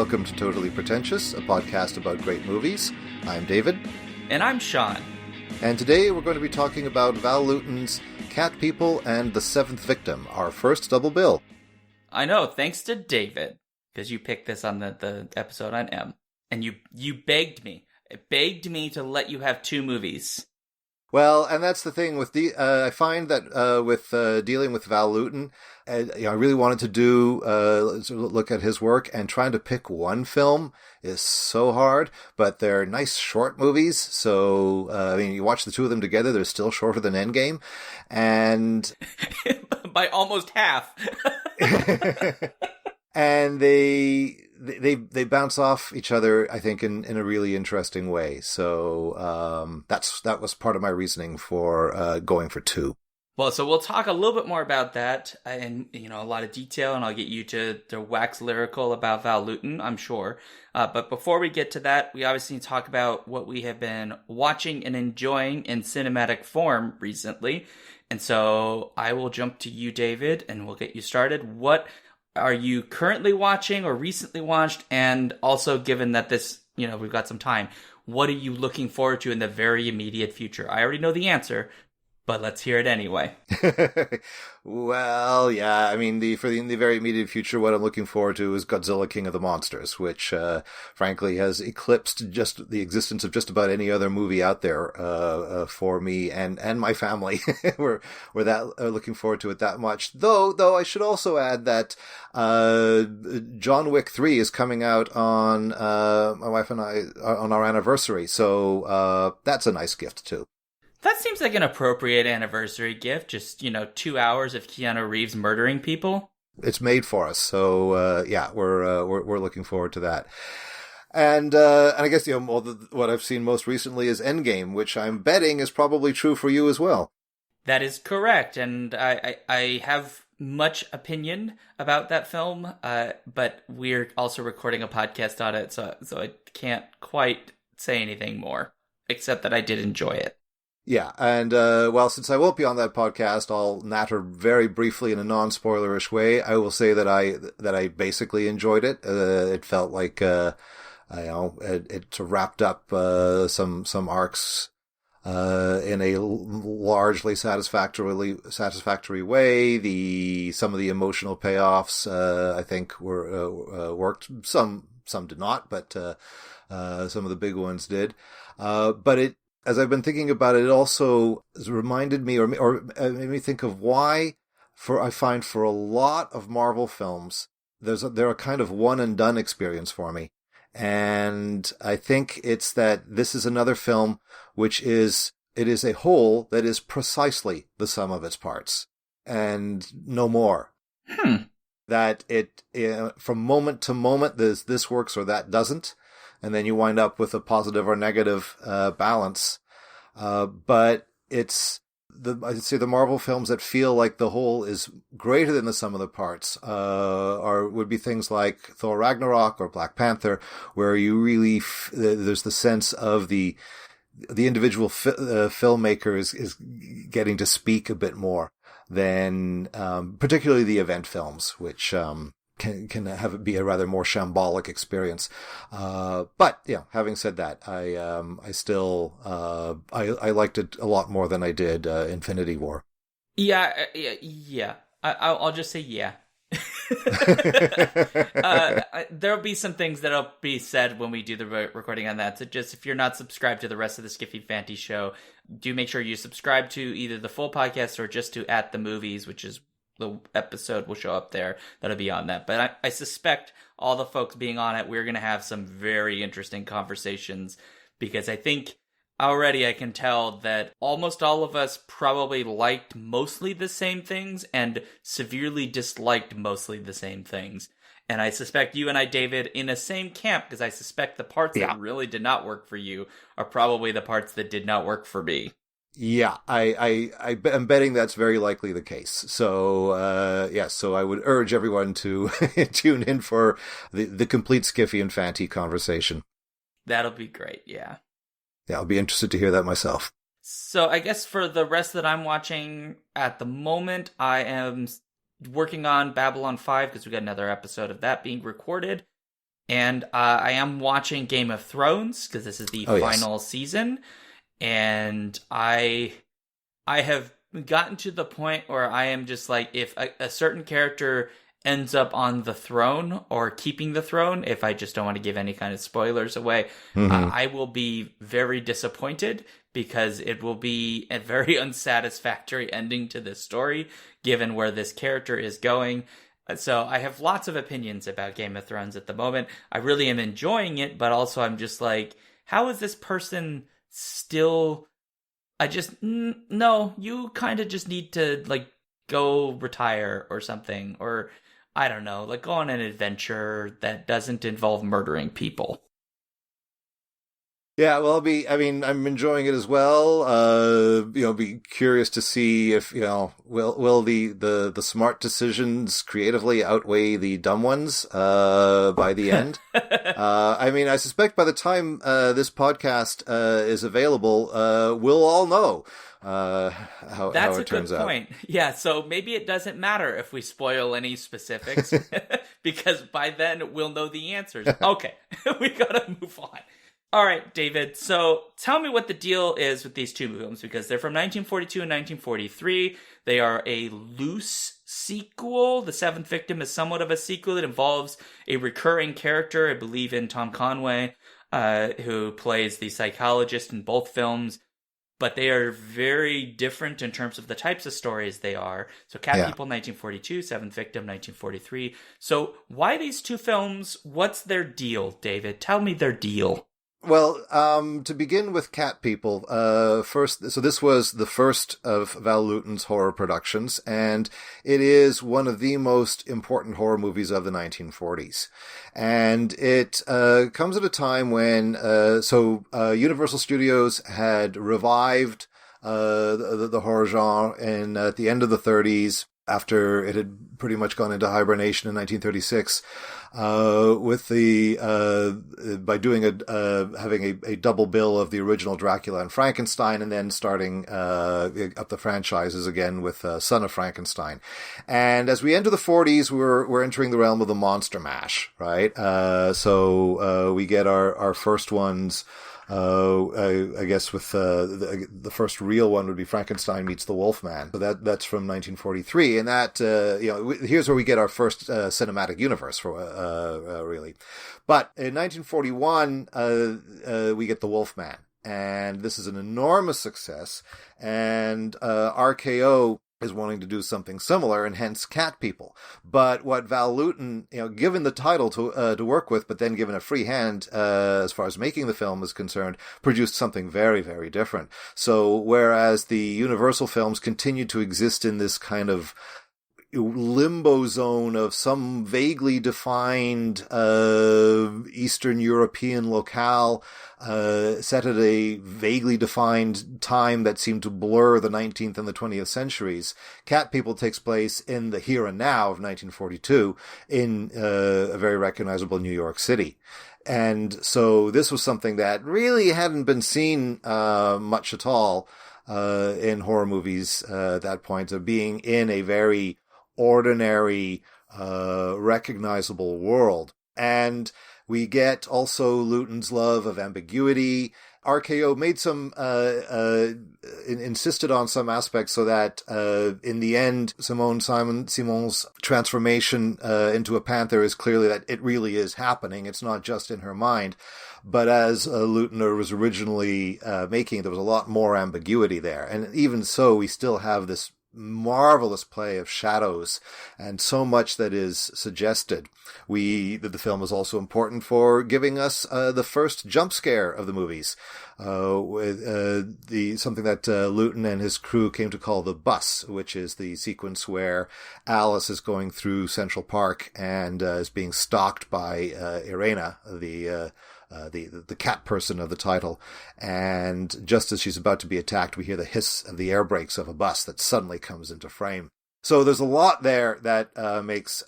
welcome to Totally Pretentious, a podcast about great movies. I'm David. And I'm Sean. And today we're going to be talking about Val Lewton's Cat People and The Seventh Victim, our first double bill. I know, thanks to David, because you picked this on the episode on M. And you begged me. It begged me to let you have two movies. Well, and that's the thing with I find that with dealing with Val Lewton, I really wanted to do look at his work, and trying to pick one film is so hard. But they're nice short movies, so you watch the two of them together, they're still shorter than Endgame, and by almost half. And they bounce off each other, I think, in a really interesting way. So that was part of my reasoning for going for two. Well, so we'll talk a little bit more about that in a lot of detail, and I'll get you to wax lyrical about Val Lewton, I'm sure. But before we get to that, we obviously need to talk about what we have been watching and enjoying in cinematic form recently. And so I will jump to you, David, and we'll get you started. What are you currently watching or recently watched? And also, given that this, we've got some time, what are you looking forward to in the very immediate future? I already know the answer, but let's hear it anyway. Well, yeah, in the very immediate future, what I'm looking forward to is Godzilla King of the Monsters, which, frankly, has eclipsed just the existence of just about any other movie out there, for me and my family. we're looking forward to it that much. Though I should also add that, John Wick 3 is coming out on, my wife and I, on our anniversary. So, that's a nice gift too. That seems like an appropriate anniversary gift. Just, 2 hours of Keanu Reeves murdering people. It's made for us. So, we're looking forward to that. And I guess, what I've seen most recently is Endgame, which I'm betting is probably true for you as well. That is correct. And I have much opinion about that film. But we're also recording a podcast on it. So I can't quite say anything more, except that I did enjoy it. Yeah, and since I won't be on that podcast, I'll natter very briefly in a non-spoilerish way. I will say that I basically enjoyed it. It felt like it wrapped up some arcs in a largely satisfactory way. Some of the emotional payoffs I think were worked. Some did not, but some of the big ones did. But as I've been thinking about it, it also reminded me or made me think of why, I find for a lot of Marvel films, they're a kind of one and done experience for me. And I think it's that this is another film it is a whole that is precisely the sum of its parts and no more. That from moment to moment, this works or that doesn't. And then you wind up with a positive or negative balance. But I'd say the Marvel films that feel like the whole is greater than the sum of the parts would be things like Thor Ragnarok or Black Panther, where you really there's the sense of the individual filmmaker is getting to speak a bit more than particularly the event films, which can have it be a rather more shambolic experience. But having said that, I still I liked it a lot more than I did Infinity War. Yeah. I'll just say yeah. There'll be some things that'll be said when we do the recording on that. So just if you're not subscribed to the rest of the Skiffy Fanty show, do make sure you subscribe to either the full podcast or just to At the Movies, which is the episode will show up there. That'll be on that. But I suspect all the folks being on it, we're going to have some very interesting conversations, because I think already I can tell that almost all of us probably liked mostly the same things and severely disliked mostly the same things. And I suspect you and I, David, in the same camp, because I suspect the parts that really did not work for you are probably the parts that did not work for me. Yeah, I'm betting that's very likely the case. So, so I would urge everyone to tune in for the complete Skiffy and Fanty conversation. That'll be great, yeah. Yeah, I'll be interested to hear that myself. So I guess for the rest that I'm watching at the moment, I am working on Babylon 5, because we got another episode of that being recorded. And I am watching Game of Thrones because this is the Oh, yes. final season, and I have gotten to the point where I am just like, if a certain character ends up on the throne or keeping the throne, if I just don't want to give any kind of spoilers away, Mm-hmm. I will be very disappointed because it will be a very unsatisfactory ending to this story, given where this character is going. So I have lots of opinions about Game of Thrones at the moment. I really am enjoying it, but also I'm just like, how is this person still? No, you kind of just need to like go retire or something, or I don't know, like go on an adventure that doesn't involve murdering people. Yeah, well, I'm enjoying it as well. Be curious to see if, will the smart decisions creatively outweigh the dumb ones, by the end. I suspect by the time, this podcast, is available, we'll all know, how That's a it good turns out. point. Yeah, so maybe it doesn't matter if we spoil any specifics because by then we'll know the answers. Okay, we gotta move on. All right, David. So tell me what the deal is with these two films because they're from 1942 and 1943. They are a loose sequel. The Seventh Victim is somewhat of a sequel. It involves a recurring character, I believe in Tom Conway, who plays the psychologist in both films. But they are very different in terms of the types of stories they are. So Cat Yeah. People 1942, Seventh Victim 1943. So why these two films? What's their deal, David? Tell me their deal. Well, to begin with Cat People, first, so this was the first of Val Lewton's horror productions, and it is one of the most important horror movies of the 1940s. And it, comes at a time when, Universal Studios had revived, the horror genre at the end of the 30s, after it had pretty much gone into hibernation in 1936, by doing having a double bill of the original Dracula and Frankenstein, and then starting, up the franchises again with, Son of Frankenstein. And as we enter the 40s, we're entering the realm of the monster mash, right? We get our first ones. I guess with the first real one would be Frankenstein meets the Wolfman. So that's from 1943, and that here's where we get our first cinematic universe for really. But in 1941, we get the Wolfman, and this is an enormous success, and RKO is wanting to do something similar, and hence Cat People. But what Val Lewton, given the title to work with, but then given a free hand as far as making the film is concerned, produced something very, very different. So whereas the Universal films continued to exist in this kind of limbo zone of some vaguely defined Eastern European locale, set at a vaguely defined time that seemed to blur the 19th and the 20th centuries. Cat People takes place in the here and now of 1942 in a very recognizable New York City. And so this was something that really hadn't been seen much at all in horror movies at that point, of being in a very ordinary, recognizable world. And we get also Lewton's love of ambiguity. RKO made some, insisted on some aspects so that, in the end, Simon's transformation, into a panther is clearly that it really is happening. It's not just in her mind. But as Lewton was originally, making, there was a lot more ambiguity there. And even so, we still have this marvelous play of shadows and so much that is suggested. The film is also important for giving us the first jump scare of the movies, with something that Lewton and his crew came to call the bus, which is the sequence where Alice is going through Central Park and is being stalked by Irena, the cat person of the title. And just as she's about to be attacked, we hear the hiss of the air brakes of a bus that suddenly comes into frame. So there's a lot there that makes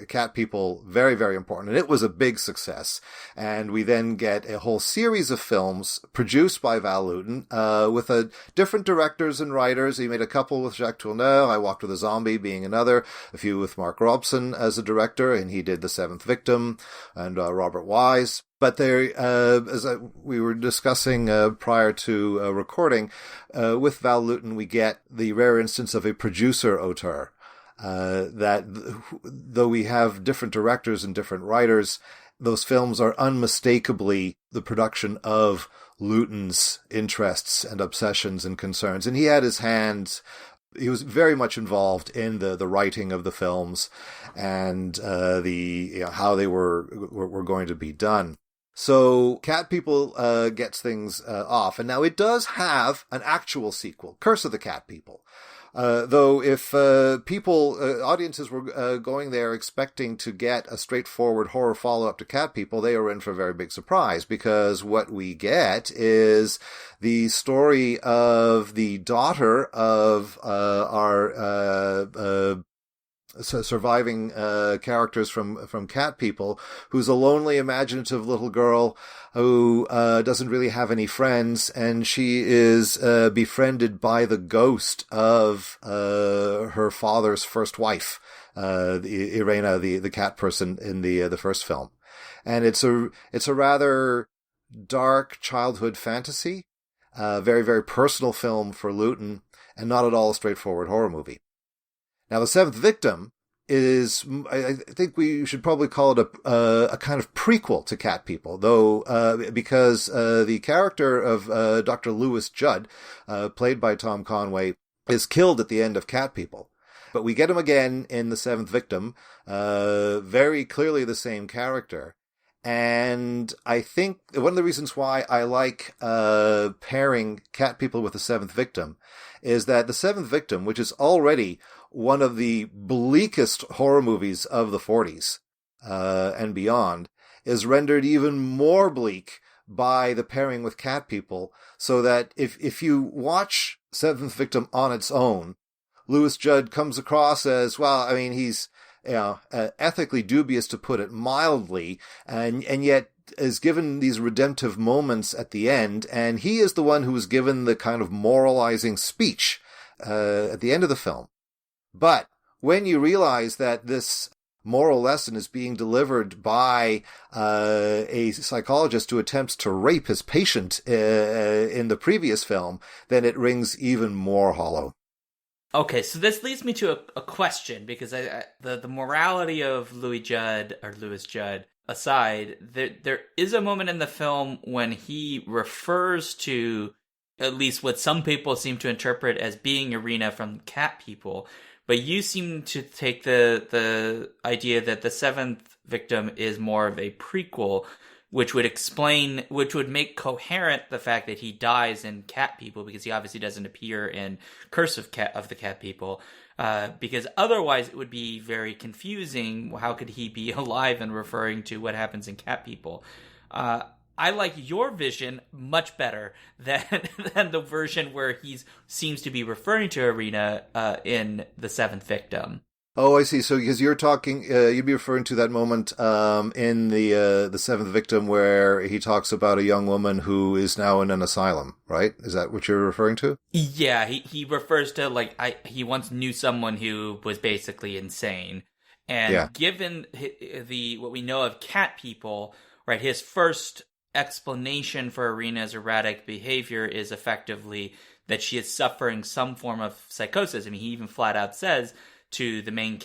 Cat People very, very important, and it was a big success. And we then get a whole series of films produced by Val Lewton with different directors and writers. He made a couple with Jacques Tourneur, I Walked with a Zombie being another, a few with Mark Robson as a director, and he did The Seventh Victim, and Robert Wise. But there, we were discussing prior to recording, with Val Lewton, we get the rare instance of a producer auteur. That though we have different directors and different writers, those films are unmistakably the production of Lewton's interests and obsessions and concerns. And he had his hands. He was very much involved in the writing of the films and how they were going to be done. So Cat People gets things off. And now it does have an actual sequel, Curse of the Cat People. Though if audiences were going there expecting to get a straightforward horror follow-up to Cat People, they are in for a very big surprise, because what we get is the story of the daughter of our surviving characters from Cat People, who's a lonely, imaginative little girl who doesn't really have any friends, and she is befriended by the ghost of her father's first wife, Irena, the cat person in the first film. And it's a rather dark childhood fantasy, very, very personal film for Lewton, and not at all a straightforward horror movie. Now, The Seventh Victim is, I think we should probably call it a kind of prequel to Cat People, though, because the character of Dr. Lewis Judd, played by Tom Conway, is killed at the end of Cat People. But we get him again in The Seventh Victim, very clearly the same character. And I think one of the reasons why I like pairing Cat People with The Seventh Victim is that The Seventh Victim, which is already one of the bleakest horror movies of the 40s and beyond, is rendered even more bleak by the pairing with Cat People, so that if you watch Seventh Victim on its own, Lewis Judd comes across as, well, I mean, he's ethically dubious, to put it mildly, and yet is given these redemptive moments at the end, and he is the one who is given the kind of moralizing speech at the end of the film. But when you realize that this moral lesson is being delivered by a psychologist who attempts to rape his patient in the previous film, then it rings even more hollow. Okay, so this leads me to a question, because the morality of Louis Judd aside, there is a moment in the film when he refers to at least what some people seem to interpret as being Irena from Cat People, but you seem to take the idea that The Seventh Victim is more of a prequel, which would make coherent the fact that he dies in Cat People, because he obviously doesn't appear in Curse of the Cat People, because otherwise it would be very confusing. How could he be alive and referring to what happens in Cat People? I like your vision much better than the version where he seems to be referring to Irena in The Seventh Victim. Oh, I see. So, because you're talking, you'd be referring to that moment in the Seventh Victim where he talks about a young woman who is now in an asylum, right? Is that what you're referring to? Yeah, he refers to, he once knew someone who was basically insane, and given what we know of Cat People, right, his first explanation for Irena's erratic behavior is effectively that she is suffering some form of psychosis. I mean, he even flat out says to the main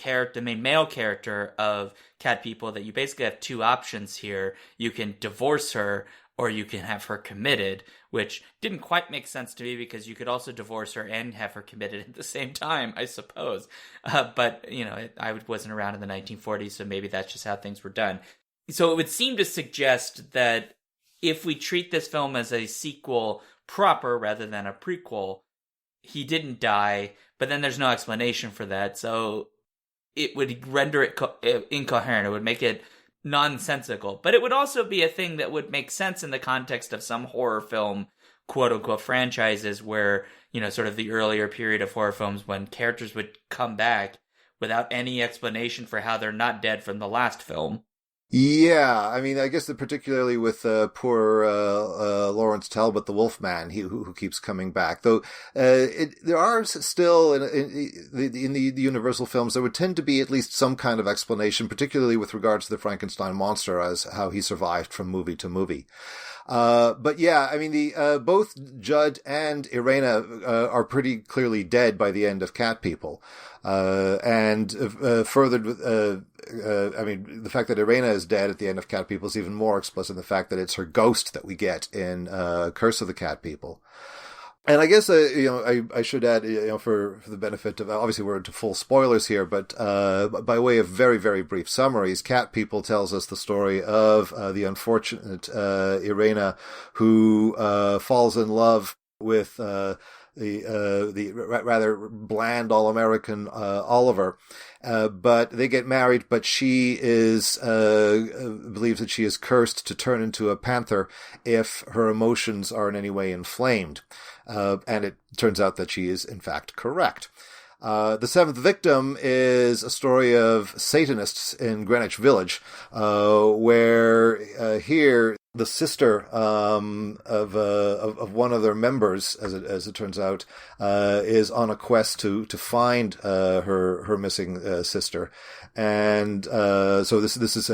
male character of Cat People, that you basically have two options here. You can divorce her, or you can have her committed, which didn't quite make sense to me, because you could also divorce her and have her committed at the same time, I suppose. But, I wasn't around in the 1940s, so maybe that's just how things were done. So it would seem to suggest that if we treat this film as a sequel proper rather than a prequel, he didn't die, but then there's no explanation for that, so it would render it incoherent. It would make it nonsensical. But it would also be a thing that would make sense in the context of some horror film quote-unquote franchises where, sort of the earlier period of horror films when characters would come back without any explanation for how they're not dead from the last film. Yeah, I mean, I guess that particularly with poor Lawrence Talbot, the Wolfman, who keeps coming back. Though there are still in the Universal films, there would tend to be at least some kind of explanation, particularly with regards to the Frankenstein monster, as how he survived from movie to movie. But yeah, I mean, both Judd and Irena are pretty clearly dead by the end of Cat People. Furthered with, I mean, the fact that Irena is dead at the end of Cat People is even more explicit in the fact that it's her ghost that we get in Curse of the Cat People. And I guess, I should add, for the benefit of, obviously we're into full spoilers here, but by way of very, very brief summaries, Cat People tells us the story of the unfortunate Irena who falls in love with the rather bland all-American Oliver, but they get married. But she is believes that she is cursed to turn into a panther if her emotions are in any way inflamed, and it turns out that she is in fact correct. The Seventh Victim is a story of Satanists in Greenwich Village, where here the sister of one of their members, as it turns out, is on a quest to find her missing sister, and so this is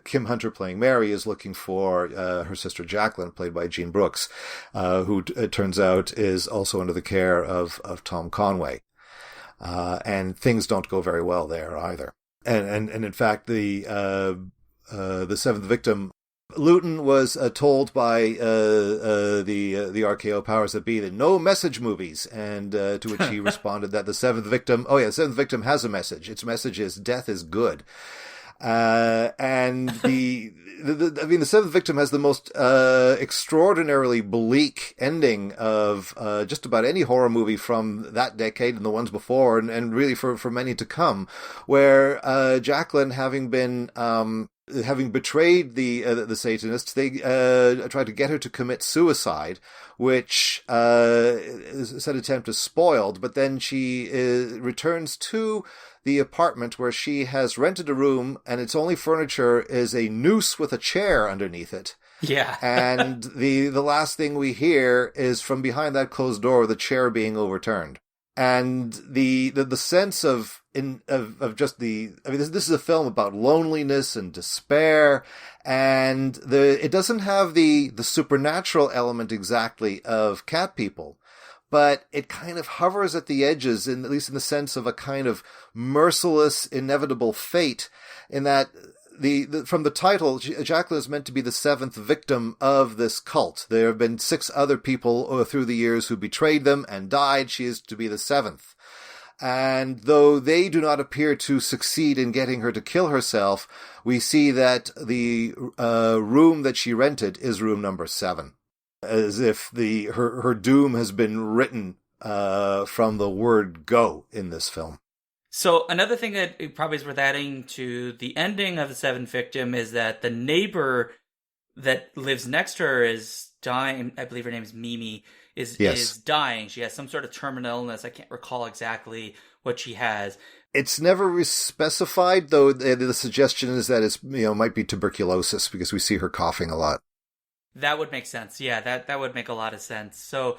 Kim Hunter playing Mary is looking for her sister Jacqueline, played by Jean Brooks, who it turns out is also under the care of Tom Conway. And things don't go very well there either. And in fact, the Seventh Victim, Luton was told by the RKO powers that be that no message movies, and to which he responded that the Seventh Victim has a message. Its message is death is good. And the Seventh Victim has the most extraordinarily bleak ending of just about any horror movie from that decade and the ones before, and really for many to come, where Jacqueline, having betrayed the Satanists, they tried to get her to commit suicide, which said attempt is spoiled. But then she returns to the apartment where she has rented a room, and its only furniture is a noose with a chair underneath it. Yeah. And the last thing we hear is from behind that closed door, the chair being overturned. And the sense of just this is a film about loneliness and despair, and it doesn't have the supernatural element exactly of Cat People, but it kind of hovers at the edges, at least in the sense of a kind of merciless, inevitable fate, in that from the title, Jacqueline is meant to be the seventh victim of this cult. There have been 6 other people through the years who betrayed them and died. She is to be the 7th. And though they do not appear to succeed in getting her to kill herself, we see that the room that she rented is room number 7. As if her doom has been written from the word go in this film. So another thing that probably is worth adding to the ending of The Seventh Victim is that the neighbor that lives next to her is dying. I believe her name is Mimi, is dying. She has some sort of terminal illness. I can't recall exactly what she has. It's never specified, though. The suggestion is that it's might be tuberculosis, because we see her coughing a lot. That would make sense. Yeah, that would make a lot of sense. So,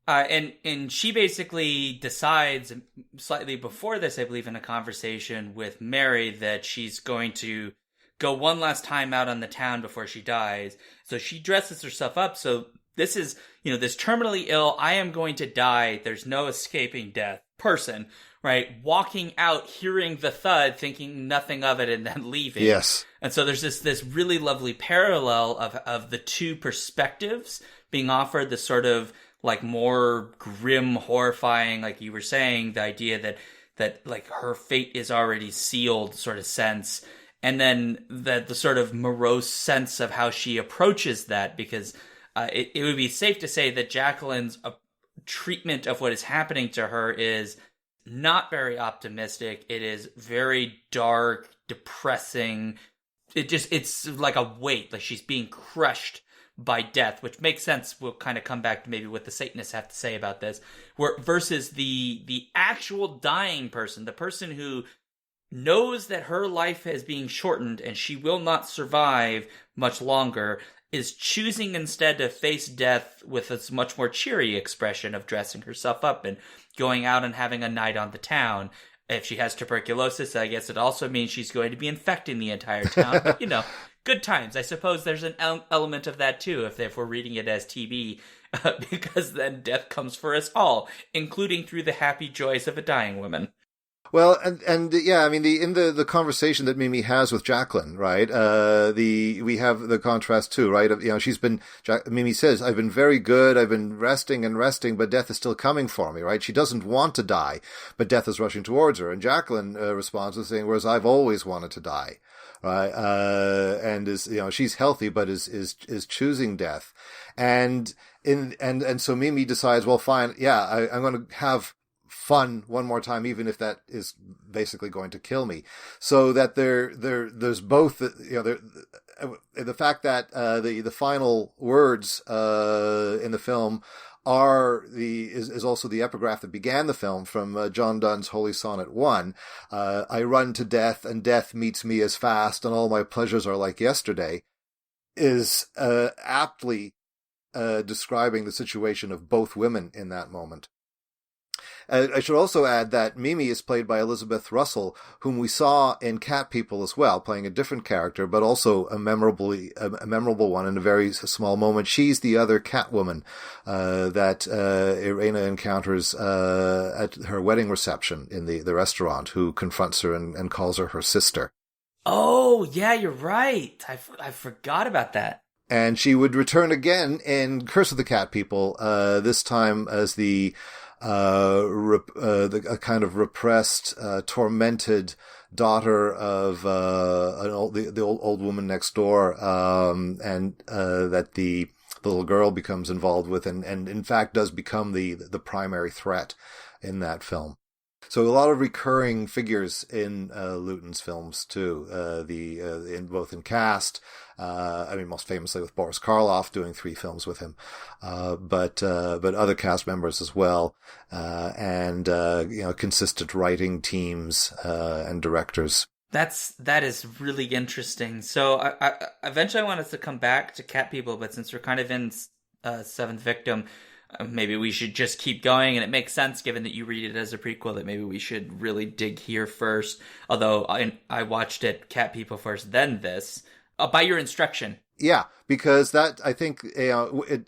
and she basically decides slightly before this, I believe, in a conversation with Mary, that she's going to go one last time out on the town before she dies. So she dresses herself up. So this is, this terminally ill, I am going to die, there's no escaping death person, right? Walking out, hearing the thud, thinking nothing of it, and then leaving. Yes. And so there's this really lovely parallel of the two perspectives being offered, the sort of like more grim, horrifying, like you were saying, the idea that like her fate is already sealed sort of sense. And then the sort of morose sense of how she approaches that, because it would be safe to say that Jacqueline's treatment of what is happening to her is not very optimistic. It is very dark, depressing. It's like a weight, like she's being crushed by death, which makes sense. We'll kind of come back to maybe what the Satanists have to say about this, where versus the actual dying person, the person who knows that her life is being shortened and she will not survive much longer, is choosing instead to face death with a much more cheery expression of dressing herself up and going out and having a night on the town. If she has tuberculosis, I guess it also means she's going to be infecting the entire town. But, good times. I suppose there's an element of that too, if we're reading it as TB, because then death comes for us all, including through the happy joys of a dying woman. Well, and yeah, I mean, in the conversation that Mimi has with Jacqueline, right? We have the contrast too, right? Mimi says, "I've been very good. I've been resting and resting, but death is still coming for me," right? She doesn't want to die, but death is rushing towards her. And Jacqueline responds with saying, "Whereas I've always wanted to die," right? And she's healthy, but is choosing death, and so Mimi decides, well, fine, yeah, I'm going to have fun one more time, even if that is basically going to kill me. So that there's both, the fact that the final words in the film is also the epigraph that began the film from John Donne's Holy Sonnet 1. I run to death, and death meets me as fast, and all my pleasures are like yesterday, is aptly describing the situation of both women in that moment. I should also add that Mimi is played by Elizabeth Russell, whom we saw in Cat People as well, playing a different character, but also a memorable one in a very small moment. She's the other Catwoman that Irena encounters at her wedding reception in the restaurant, who confronts her and calls her sister. Oh, yeah, you're right. I forgot about that. And she would return again in Curse of the Cat People, this time as the kind of repressed, tormented daughter of the old woman next door, and that the little girl becomes involved with, and in fact does become the primary threat in that film. So a lot of recurring figures in Lewton's films too, both in cast. Most famously with Boris Karloff doing 3 films with him, but other cast members as well, and consistent writing teams and directors. That is really interesting. So I eventually want us to come back to Cat People, but since we're kind of in Seventh Victim, maybe we should just keep going, and it makes sense given that you read it as a prequel that maybe we should really dig here first. Although I watched it, Cat People first, then this, by your instruction. Yeah, because that, I think,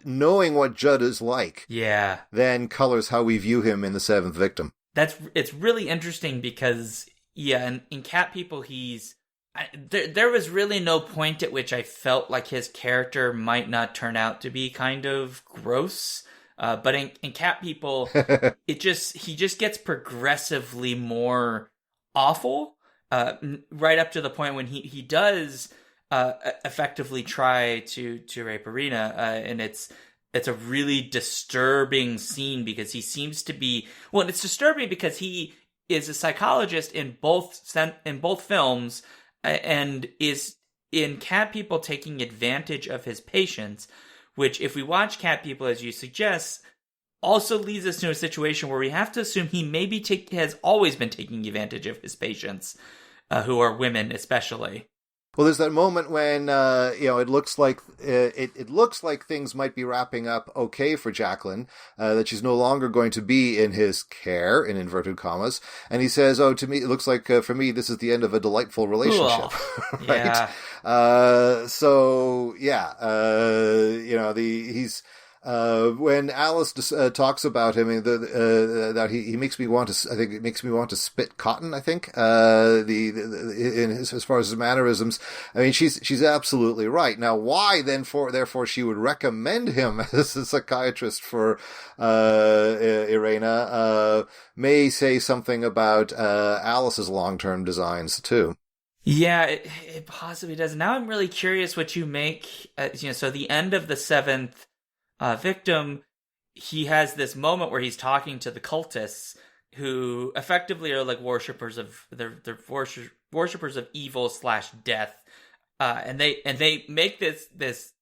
knowing what Judd is like, then colors how we view him in The Seventh Victim. It's really interesting because, in Cat People, there was really no point at which I felt like his character might not turn out to be kind of gross. But in Cat People, he just gets progressively more awful, right up to the point when he does effectively try to rape Irena, and it's a really disturbing scene because he seems to be, well, it's disturbing because he is a psychologist in both films, and is in Cat People taking advantage of his patients, which, if we watch Cat People as you suggest, also leads us to a situation where we have to assume he maybe has always been taking advantage of his patients, who are women especially. Well, there's that moment when it looks like things might be wrapping up okay for Jacqueline, that she's no longer going to be in his care, in inverted commas, and he says, "Oh, to me, it looks like for me this is the end of a delightful relationship." Right? Yeah. He's. When Alice talks about him, that he makes me want to. I think it makes me want to spit cotton. I think as far as his mannerisms, I mean, she's absolutely right. Now, why then? Therefore, she would recommend him as a psychiatrist for Irena. May say something about Alice's long-term designs too. Yeah, it possibly does. Now I'm really curious what you make. So the end of the Seventh Victim, he has this moment where he's talking to the cultists, who effectively are like worshippers of worshippers of evil / death, and they make this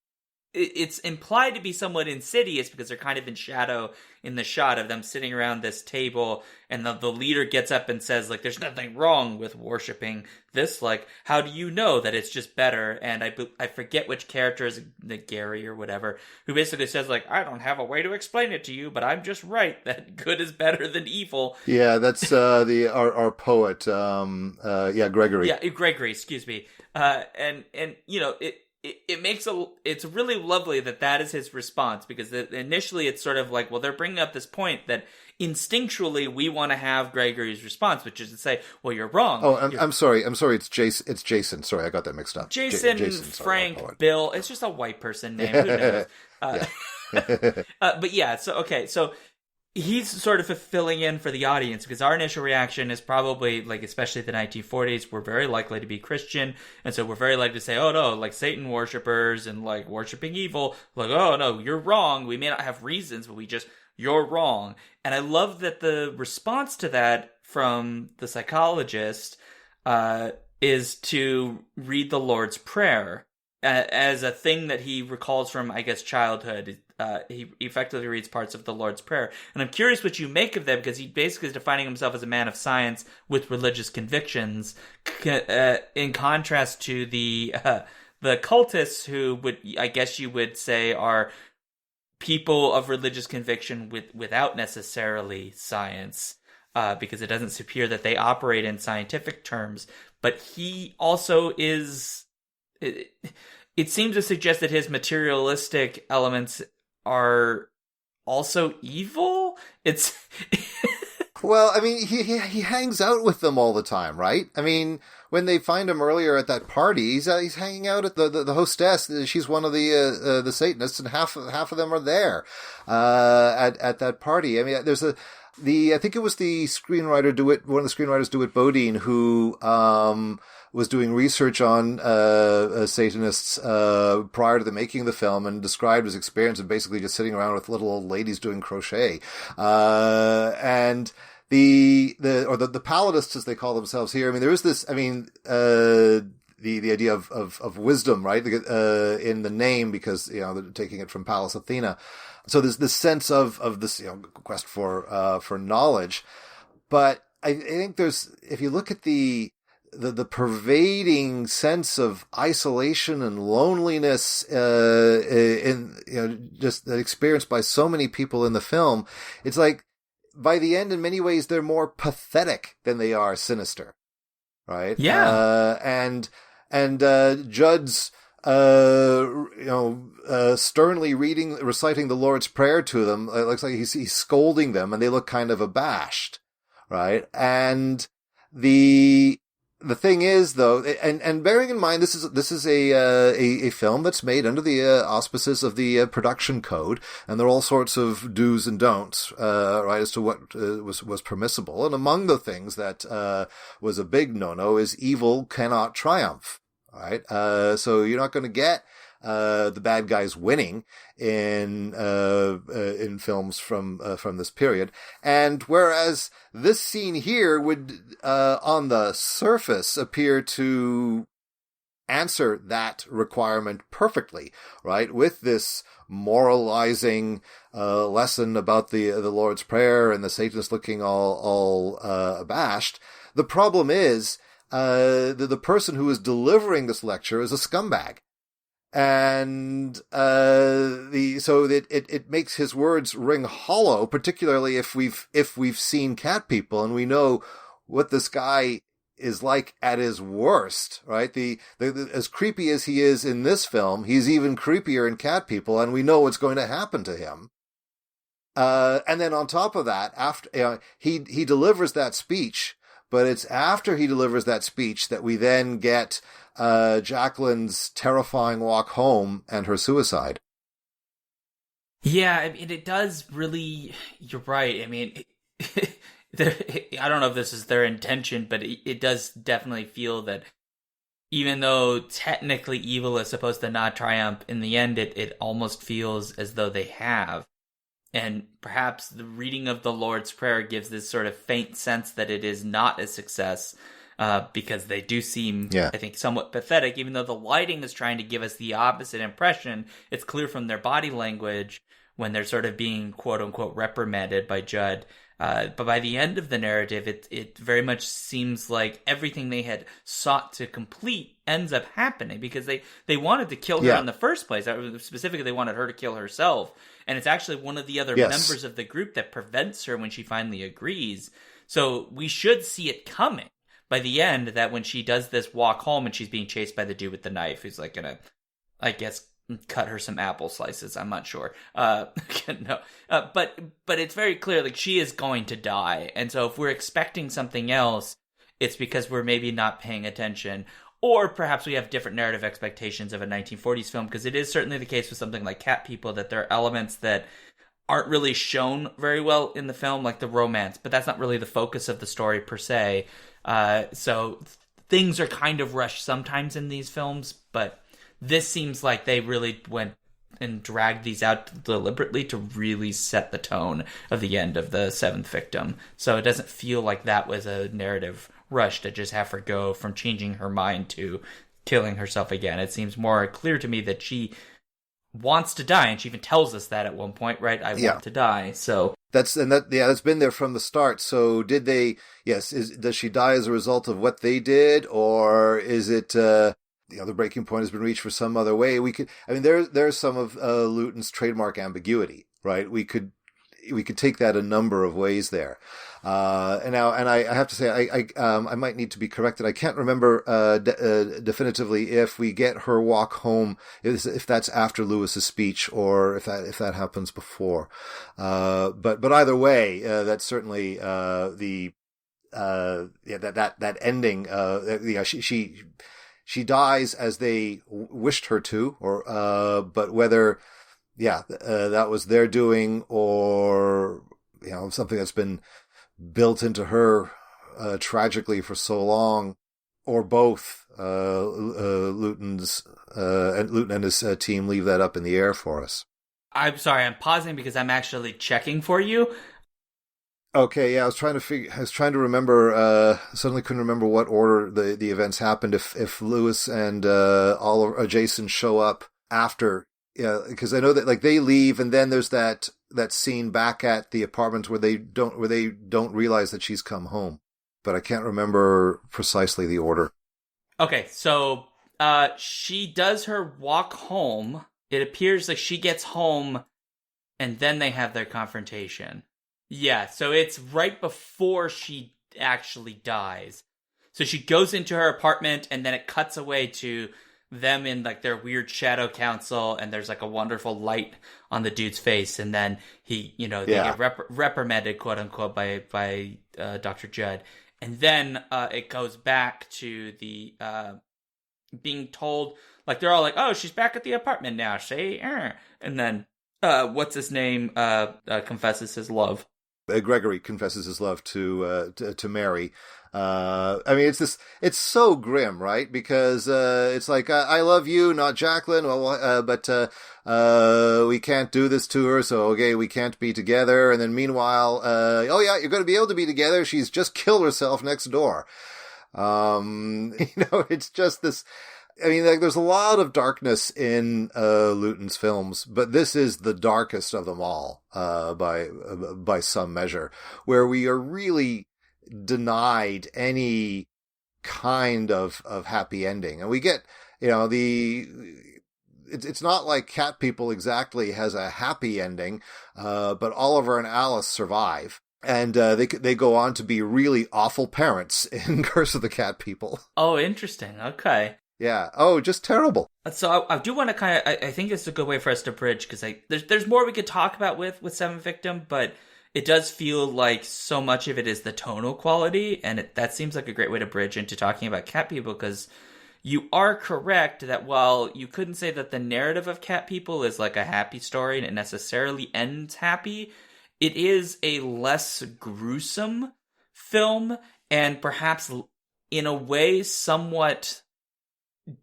it's implied to be somewhat insidious because they're kind of in shadow in the shot of them sitting around this table, and the leader gets up and says, like, there's nothing wrong with worshiping this, like, how do you know that it's just better? And I forget which character is, Gary or whatever, who basically says, like, I don't have a way to explain it to you, but I'm just right that good is better than evil. Yeah, that's our poet, Gregory. Yeah, Gregory, excuse me. And you know, it's really lovely that is his response, because initially it's sort of like, well, they're bringing up this point that instinctually we want to have Gregory's response, which is to say, well, you're wrong. Oh, I'm sorry. It's Jason. Sorry, I got that mixed up. Jason, Frank, Bill. It's just a white person name. Who knows? But yeah, so he's sort of filling in for the audience, because our initial reaction is probably, like, especially the 1940s, we're very likely to be Christian, and so we're very likely to say, oh no, like Satan worshippers and like worshiping evil, like, oh no, you're wrong. We may not have reasons, but you're wrong. And I love that the response to that from the psychologist is to read the Lord's Prayer as a thing that he recalls from, I guess, childhood. He effectively reads parts of the Lord's Prayer. And I'm curious what you make of that, because he basically is defining himself as a man of science with religious convictions, in contrast to the cultists, who I guess you would say are people of religious conviction without necessarily science, because it doesn't appear that they operate in scientific terms. But he also is... It seems to suggest that his materialistic elements are also evil. It's well, I mean, he hangs out with them all the time, right? I mean, when they find him earlier at that party, he's hanging out at the hostess. She's one of the Satanists, and half of them are there at that party. I mean, there's I think it was the screenwriter one of the screenwriters, DeWitt Bodine, who was doing research on Satanists prior to the making of the film, and described his experience of basically just sitting around with little old ladies doing crochet. And the Paladists, as they call themselves here, I mean, there is this, I mean, the idea of wisdom, right, in the name, because, you know, they're taking it from Pallas Athena. So there's this sense of this, you know, quest for knowledge. But I think if you look at the pervading sense of isolation and loneliness, just experienced by so many people in the film, it's like, by the end, in many ways, they're more pathetic than they are sinister, right? Yeah. And Judd's, sternly reciting the Lord's Prayer to them. It looks like he's scolding them, and they look kind of abashed, right? And the thing is, though, and bearing in mind, this is a film that's made under the auspices of the production code, and there are all sorts of do's and don'ts, right, as to what was permissible. And among the things that was a big no-no is evil cannot triumph, right? So you're not going to get the bad guys winning in films from this period. And whereas this scene here would, on the surface, appear to answer that requirement perfectly, right? With this moralizing lesson about the Lord's Prayer and the Satanists looking all abashed. The problem is the person who is delivering this lecture is a scumbag. And so it makes his words ring hollow, particularly if we've seen Cat People and we know what this guy is like at his worst, right? The as creepy as he is in this film, he's even creepier in Cat People, and we know what's going to happen to him. And then on top of that, after he delivers that speech, but it's after he delivers that speech that we then get Jacqueline's terrifying walk home and her suicide. Yeah, I mean, it does really. You're right. I mean, I don't know if this is their intention, but it does definitely feel that even though technically evil is supposed to not triumph, in the end, it almost feels as though they have. And perhaps the reading of the Lord's Prayer gives this sort of faint sense that it is not a success. because they do seem, Yeah. I think, somewhat pathetic, even though the lighting is trying to give us the opposite impression. It's clear from their body language when they're sort of being quote unquote reprimanded by Judd. But by the end of the narrative, it very much seems like everything they had sought to complete ends up happening, because they wanted to kill her in the first place. Specifically, they wanted her to kill herself. And it's actually one of the other members of the group that prevents her when she finally agrees. So we should see it coming by the end, that when she does this walk home and she's being chased by the dude with the knife, who's like gonna, I guess, cut her some apple slices. I'm not sure. No. But it's very clear, like, she is going to die. And so if we're expecting something else, it's because we're maybe not paying attention. Or perhaps we have different narrative expectations of a 1940s film, because it is certainly the case with something like Cat People that there are elements that aren't really shown very well in the film, like the romance. But that's not really the focus of the story per se. So things are kind of rushed sometimes in these films, but this seems like they really went and dragged these out deliberately to really set the tone of the end of the seventh victim. So it doesn't feel like that was a narrative rush to just have her go from changing her mind to killing herself again. It seems more clear to me that she wants to die, and she even tells us that at one point, right? I want to die. So that's been there from the start. So did they? Yes. Does she die as a result of what they did, or is it? The breaking point has been reached for some other way. There's some of Luton's trademark ambiguity, right? We could take that a number of ways there. And I have to say, I might need to be corrected. I can't remember definitively if we get her walk home, if that's after Lewis's speech or if that happens before. But either way, that's certainly that ending. She dies as they wished her to, but whether, that was their doing, or, something that's been built into her, tragically for so long, or both, Luton and his team leave that up in the air for us. I'm sorry, I'm pausing because I'm actually checking for you. Okay, yeah, I was trying to remember, suddenly couldn't remember what order the events happened, if Lewis and, Oliver, Jason show up after, because I know that, like, they leave, and then there's that scene back at the apartment where they don't realize that she's come home, but I can't remember precisely the order. Okay, so, she does her walk home. It appears like she gets home, and then they have their confrontation. Yeah, so it's right before she actually dies. So she goes into her apartment, and then it cuts away to them in, like, their weird shadow council, and there's, like, a wonderful light on the dude's face, and then they get reprimanded, quote unquote, by Dr. Judd. And then it goes back to the being told, like, they're all like, oh, she's back at the apartment now, see? And then what's his name confesses his love. Gregory confesses his love to Mary. It's so grim, right? Because it's like, I love you, not Jacqueline. Well, but we can't do this to her, so okay, we can't be together. And then meanwhile, oh yeah, you're going to be able to be together. She's just killed herself next door. It's just this. There's a lot of darkness in Luton's films, but this is the darkest of them all, by some measure, where we are really denied any kind of happy ending. And we get, it's not like Cat People exactly has a happy ending, but Oliver and Alice survive. And they go on to be really awful parents in Curse of the Cat People. Oh, interesting. Okay. Yeah. Oh, just terrible. So I do want to kind of, I think it's a good way for us to bridge, because there's more we could talk about with Seventh Victim, but it does feel like so much of it is the tonal quality, and that seems like a great way to bridge into talking about Cat People, because you are correct that while you couldn't say that the narrative of Cat People is like a happy story and it necessarily ends happy, it is a less gruesome film, and perhaps in a way somewhat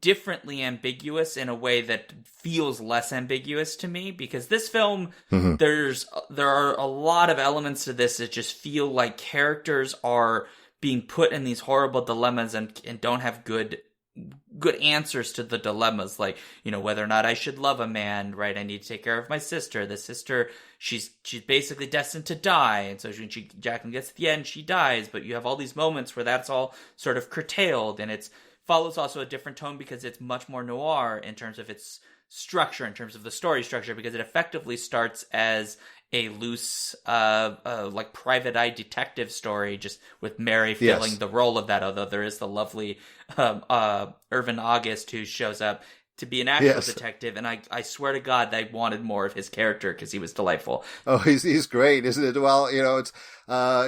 differently ambiguous in a way that feels less ambiguous to me, because this film, there are a lot of elements to this that just feel like characters are being put in these horrible dilemmas and don't have good answers to the dilemmas, like, whether or not I should love a man, right? I need to take care of my sister. The sister, she's basically destined to die, and so when Jacqueline gets to the end, she dies. But you have all these moments where that's all sort of curtailed, and it follows also a different tone because it's much more noir in terms of its structure, in terms of the story structure, because it effectively starts as a loose, like private eye detective story, just with Mary filling the role of that. Although there is the lovely Irvin August who shows up to be an actual detective, and I swear to God, I wanted more of his character because he was delightful. Oh, he's great, isn't it? Well, it's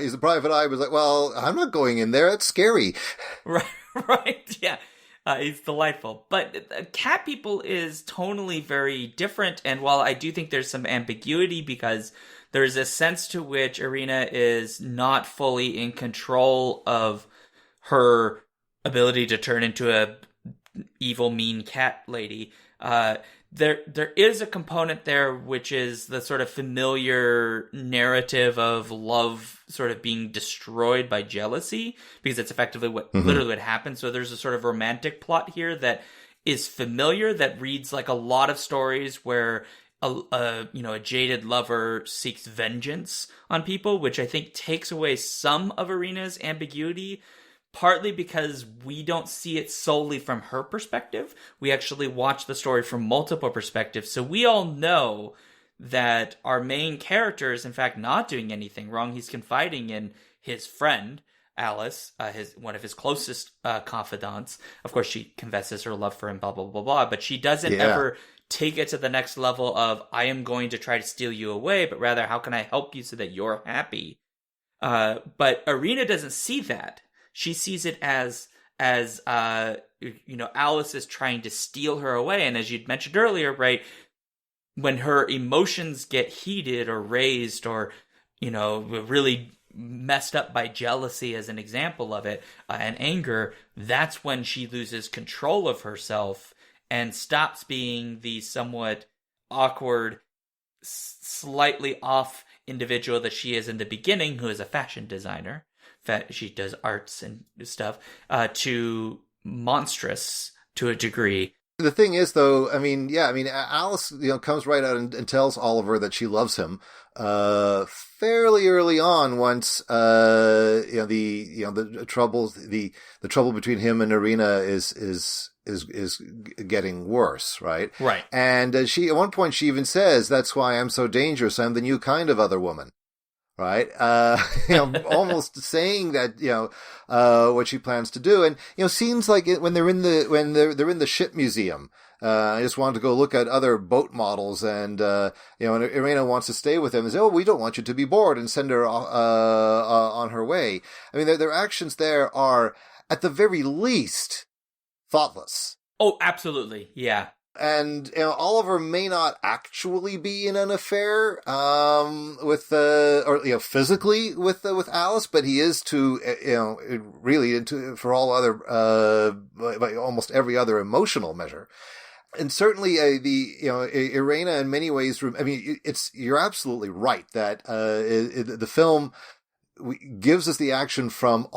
he's a private eye. Was like, well, I'm not going in there. It's scary. Right, yeah. He's delightful. But Cat People is tonally very different, and while I do think there's some ambiguity because there's a sense to which Irina is not fully in control of her ability to turn into a evil, mean cat lady, there is a component there which is the sort of familiar narrative of love sort of being destroyed by jealousy, because that's effectively what literally what happens. So there's a sort of romantic plot here that is familiar, that reads like a lot of stories where a jaded lover seeks vengeance on people, which I think takes away some of Irina's ambiguity. Partly because we don't see it solely from her perspective. We actually watch the story from multiple perspectives. So we all know that our main character is in fact not doing anything wrong. He's confiding in his friend, Alice, one of his closest confidants. Of course, she confesses her love for him, blah, blah, blah, blah. But she doesn't ever take it to the next level of, I am going to try to steal you away, but rather, how can I help you so that you're happy? But Irina doesn't see that. She sees it as Alice is trying to steal her away. And as you'd mentioned earlier, right, when her emotions get heated or raised or, really messed up by jealousy as an example of it, and anger, that's when she loses control of herself and stops being the somewhat awkward, slightly off individual that she is in the beginning, who is a fashion designer. She does arts and stuff, to monstrous to a degree. The thing is, though, Alice, comes right out and tells Oliver that she loves him, fairly early on. Once, the trouble between him and Irina is getting worse, right? Right. And she, at one point, she even says, "That's why I'm so dangerous. I'm the new kind of other woman." Right. Almost saying that, what she plans to do. And, seems like when they're in the ship museum, I just wanted to go look at other boat models, and, and Irina wants to stay with him and say, "Oh, we don't want you to be bored," and send her, on her way. I mean, their actions there are, at the very least, thoughtless. Oh, absolutely. Yeah. And Oliver may not actually be in an affair physically with Alice, but he is to really for all other by almost every other emotional measure. And certainly Irina in many ways. I mean, you're absolutely right that the film gives us the action from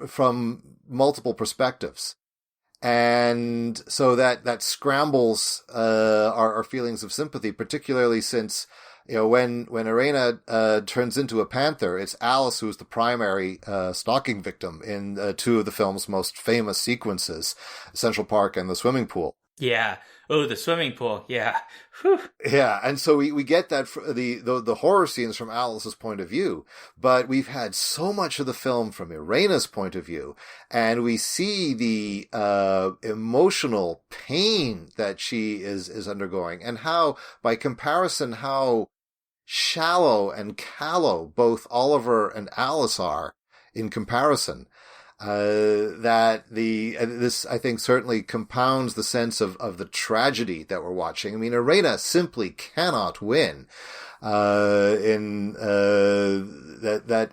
from multiple perspectives. And so that scrambles our feelings of sympathy, particularly since, when Irina turns into a panther, it's Alice who's the primary stalking victim in two of the film's most famous sequences, Central Park and the swimming pool. Yeah. Oh, the swimming pool. Yeah. Whew. Yeah. And so we get that the horror scenes from Alice's point of view, but we've had so much of the film from Irina's point of view, and we see the emotional pain that she is undergoing, and how, by comparison, how shallow and callow both Oliver and Alice are in comparison. This, I think, certainly compounds the sense of the tragedy that we're watching. I mean, Irina simply cannot win, that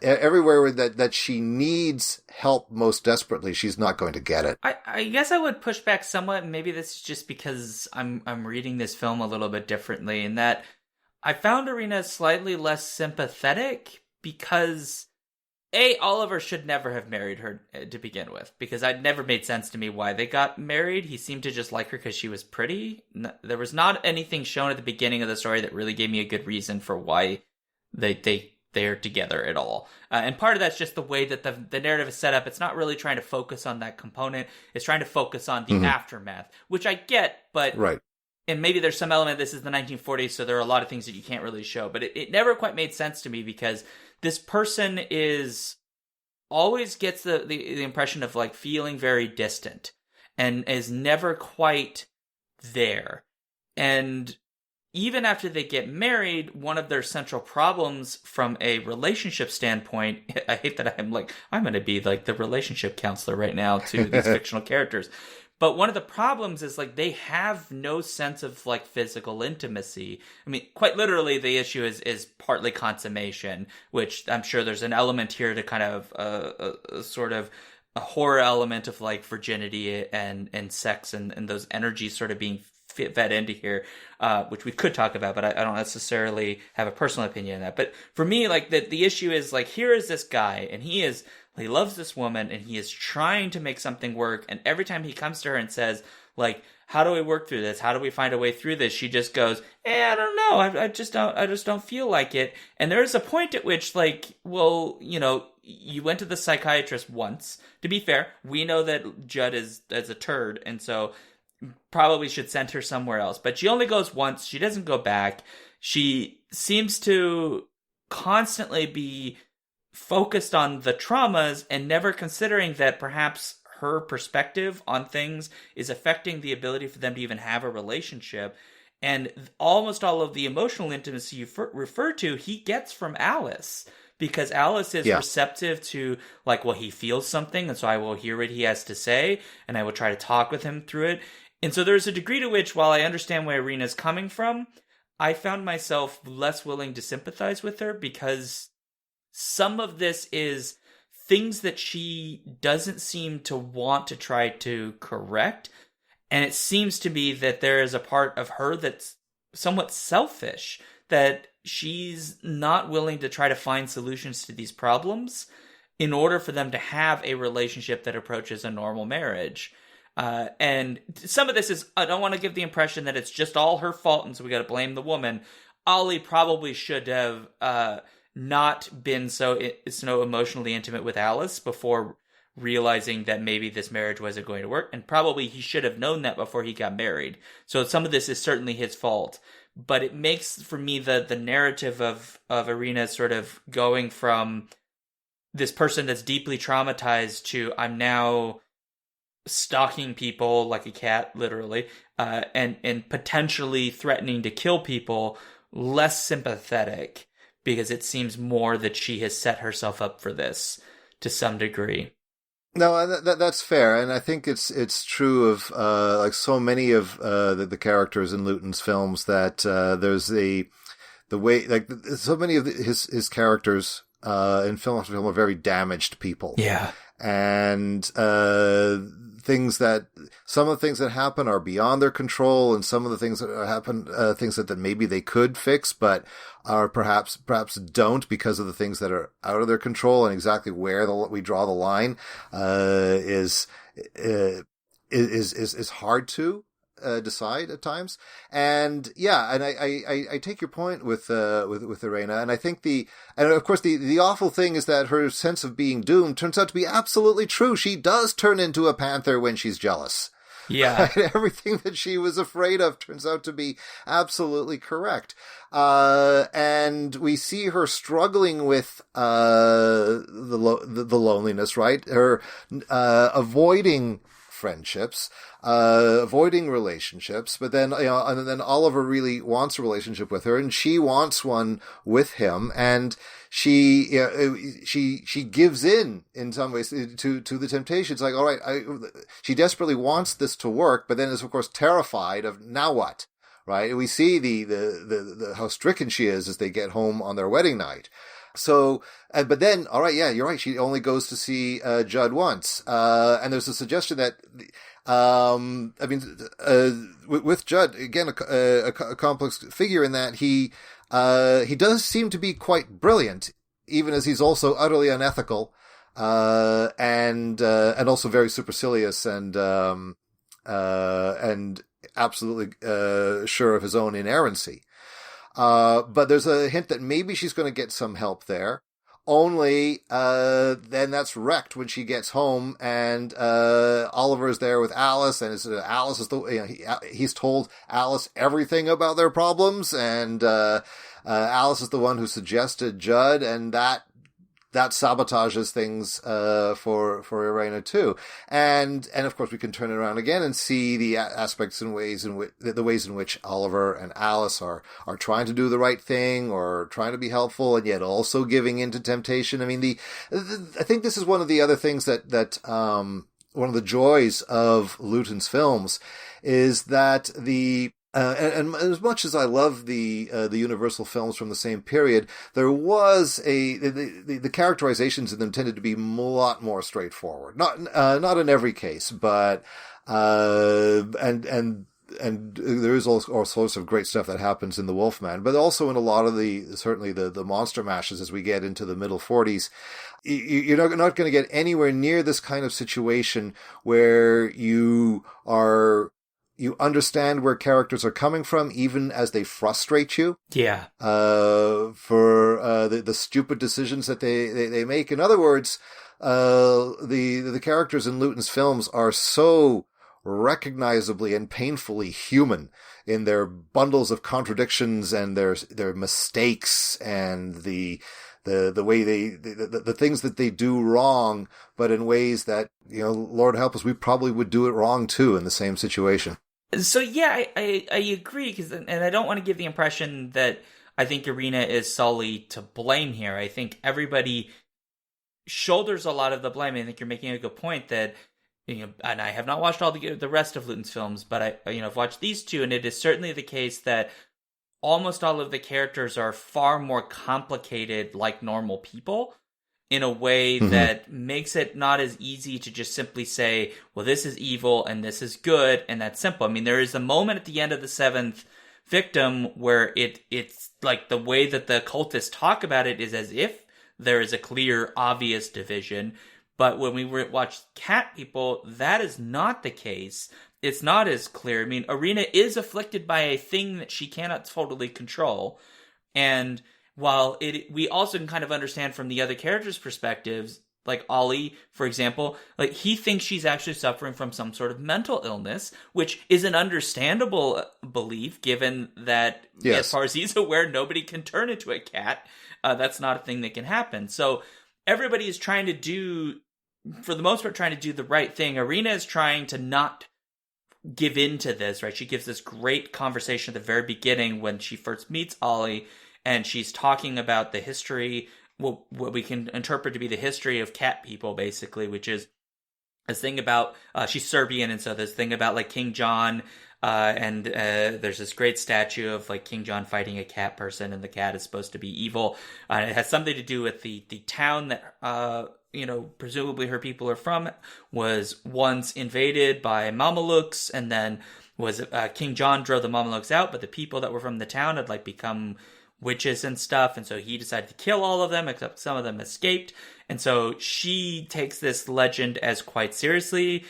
everywhere that she needs help most desperately, she's not going to get it. I guess I would push back somewhat, and maybe this is just because I'm reading this film a little bit differently, in that I found Irina slightly less sympathetic, because Oliver should never have married her to begin with, because it never made sense to me why they got married. He seemed to just like her because she was pretty. There was not anything shown at the beginning of the story that really gave me a good reason for why they're together at all. And part of that's just the way that the narrative is set up. It's not really trying to focus on that component. It's trying to focus on the aftermath, which I get, but... Right. And maybe there's some element, this is the 1940s, so there are a lot of things that you can't really show. But it never quite made sense to me, because this person always gets the impression of like feeling very distant and is never quite there. And even after they get married, one of their central problems from a relationship standpoint, I hate that I'm going to be like the relationship counselor right now to these fictional characters. But one of the problems is like they have no sense of like physical intimacy. I mean, quite literally, the issue is partly consummation, which I'm sure there's an element here to kind of a sort of a horror element of like virginity and sex and those energies sort of being fed into here, which we could talk about, but I don't necessarily have a personal opinion on that. But for me, like the issue is like, here is this guy, and he loves this woman, and he is trying to make something work. And every time he comes to her and says, like, how do we work through this? How do we find a way through this? She just goes, I don't know. I just don't feel like it. And there is a point at which, like, well, you know, you went to the psychiatrist once. To be fair, we know that Judd is a turd, and so probably should send her somewhere else. But she only goes once. She doesn't go back. She seems to constantly be focused on the traumas and never considering that perhaps her perspective on things is affecting the ability for them to even have a relationship. And almost all of the emotional intimacy you refer to, he gets from Alice, because Alice is receptive to, like, well, he feels something, and so I will hear what he has to say, and I will try to talk with him through it. And so there's a degree to which, while I understand where Irina's coming from, I found myself less willing to sympathize with her, because some of this is things that she doesn't seem to want to try to correct. And it seems to me that there is a part of her that's somewhat selfish, that she's not willing to try to find solutions to these problems in order for them to have a relationship that approaches a normal marriage. And some of this is, I don't want to give the impression that it's just all her fault, and so we got to blame the woman. Ollie probably should have not been so emotionally intimate with Alice before realizing that maybe this marriage wasn't going to work, and probably he should have known that before he got married. So some of this is certainly his fault, but it makes, for me, the narrative of Irina sort of going from this person that's deeply traumatized to, I'm now stalking people like a cat, literally, and potentially threatening to kill people, less sympathetic, because it seems more that she has set herself up for this to some degree. No, that's fair, and I think it's true of like so many of the characters in Luton's films, that there's the way, like, so many of his characters in film after film are very damaged people. Yeah, and some of the things that happen are beyond their control, and some of the things that happen, things that maybe they could fix, but are perhaps don't, because of the things that are out of their control. And exactly where we draw the line is hard to decide at times. And yeah, and I take your point with Irina, and I think and of course the awful thing is that her sense of being doomed turns out to be absolutely true. She does turn into a panther when she's jealous. Yeah. Right? Everything that she was afraid of turns out to be absolutely correct. And we see her struggling with the loneliness, right? Her avoiding friendships, avoiding relationships, but then, you know, and then Oliver really wants a relationship with her, and she wants one with him, and she gives in some ways to the temptation. It's like, all right, she desperately wants this to work, but then is of course terrified of, now what, right? We see the how stricken she is as they get home on their wedding night. So, but then, all right, yeah, you're right. She only goes to see Judd once, and there's a suggestion that, with Judd, again, a complex figure in that he does seem to be quite brilliant, even as he's also utterly unethical, and also very supercilious and absolutely sure of his own inerrancy. But there's a hint that maybe she's going to get some help there. Only then that's wrecked when she gets home, and Oliver is there with Alice, and Alice is he's told Alice everything about their problems, and Alice is the one who suggested Judd, and that sabotages things for Irena too, and of course we can turn it around again and see the aspects and ways in which Oliver and Alice are trying to do the right thing or trying to be helpful, and yet also giving into temptation. I mean, I think this is one of the other things that one of the joys of Luton's films is that and as much as I love the Universal films from the same period, there was the characterizations in them tended to be a lot more straightforward. Not in every case, but and there is all sorts of great stuff that happens in The Wolfman, but also in a lot of certainly the monster mashes as we get into the middle 40s. You're not going to get anywhere near this kind of situation where you understand where characters are coming from, even as they frustrate you. Yeah. For the stupid decisions that they make. In other words, the characters in Luton's films are so recognizably and painfully human in their bundles of contradictions and their mistakes and the way the things that they do wrong, but in ways that, Lord help us, we probably would do it wrong too in the same situation. So yeah, I agree, and I don't want to give the impression that I think Irena is solely to blame here. I think everybody shoulders a lot of the blame. I think you're making a good point that, and I have not watched all the rest of Luton's films, but I've watched these two, and it is certainly the case that almost all of the characters are far more complicated like normal people in a way that makes it not as easy to just simply say, well, this is evil and this is good, and that's simple. I mean, there is a moment at the end of The Seventh Victim where it's like the way that the cultists talk about it is as if there is a clear, obvious division. But when we watch Cat People, that is not the case. It's not as clear. I mean, Irena is afflicted by a thing that she cannot totally control. And while we also can kind of understand from the other characters' perspectives, like Ollie, for example, like he thinks she's actually suffering from some sort of mental illness, which is an understandable belief given that, yes, as far as he's aware, nobody can turn into a cat. That's not a thing that can happen. So everybody is trying to do, for the most part, trying to do the right thing. Irena is trying to not give in to this, right? She gives this great conversation at the very beginning when she first meets Ollie, and she's talking about the history, what we can interpret to be the history of cat people, basically, which is this thing about, she's Serbian, and so this thing about like King John, and there's this great statue of like King John fighting a cat person, and the cat is supposed to be evil. It has something to do with the town that, presumably her people are from, was once invaded by Mamelukes, and then was King John drove the Mamelukes out, but the people that were from the town had like become witches and stuff, and so he decided to kill all of them, except some of them escaped. And so she takes this legend as quite seriously,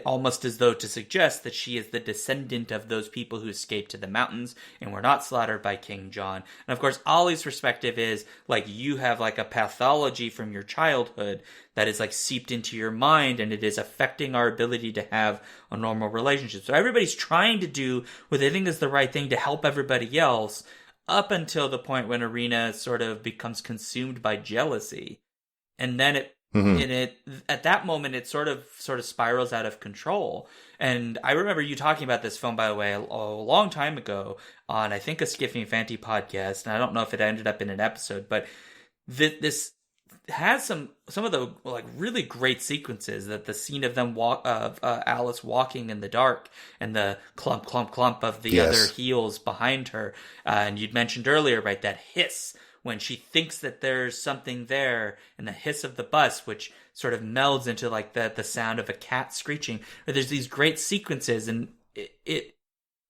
almost as though to suggest that she is the descendant of those people who escaped to the mountains and were not slaughtered by King John. And of course, Ollie's perspective is like, you have like a pathology from your childhood that is like seeped into your mind, and it is affecting our ability to have a normal relationship. So everybody's trying to do what they think is the right thing to help everybody else, up until the point when Irena sort of becomes consumed by jealousy. And then at that moment, it sort of spirals out of control. And I remember you talking about this film, by the way, a long time ago on, I think, a Skiffy and Fanty podcast. And I don't know if it ended up in an episode, but this has some of the like really great sequences, that the scene of them Alice walking in the dark and the clump of the other heels behind her. And you'd mentioned earlier, right, that hiss when she thinks that there's something there, and the hiss of the bus, which sort of melds into like the sound of a cat screeching. Or there's these great sequences, and it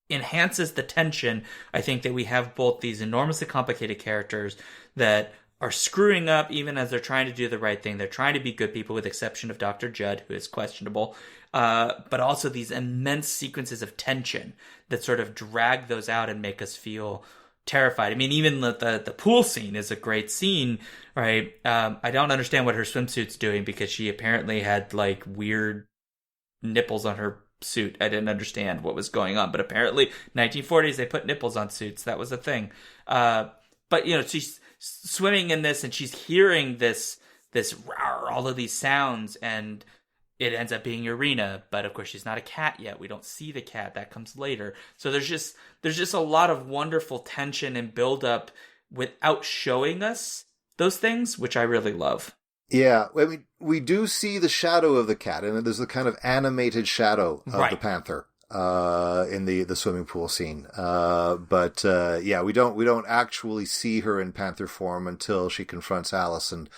enhances the tension. I think that we have both these enormously complicated characters that are screwing up even as they're trying to do the right thing. They're trying to be good people, with the exception of Dr. Judd, who is questionable. But also these immense sequences of tension that sort of drag those out and make us feel terrified. I mean, even the pool scene is a great scene, right? I don't understand what her swimsuit's doing, because she apparently had like weird nipples on her suit. I didn't understand what was going on, but apparently 1940s they put nipples on suits. That was a thing. But she's swimming in this, and she's hearing this rawr, all of these sounds, and it ends up being Urena, but of course she's not a cat yet. We don't see the cat. That comes later. So there's just a lot of wonderful tension and buildup without showing us those things, which I really love. Yeah, I mean, we do see the shadow of the cat, and there's the kind of animated shadow of the panther in the swimming pool scene. But we don't actually see her in panther form until she confronts Alice and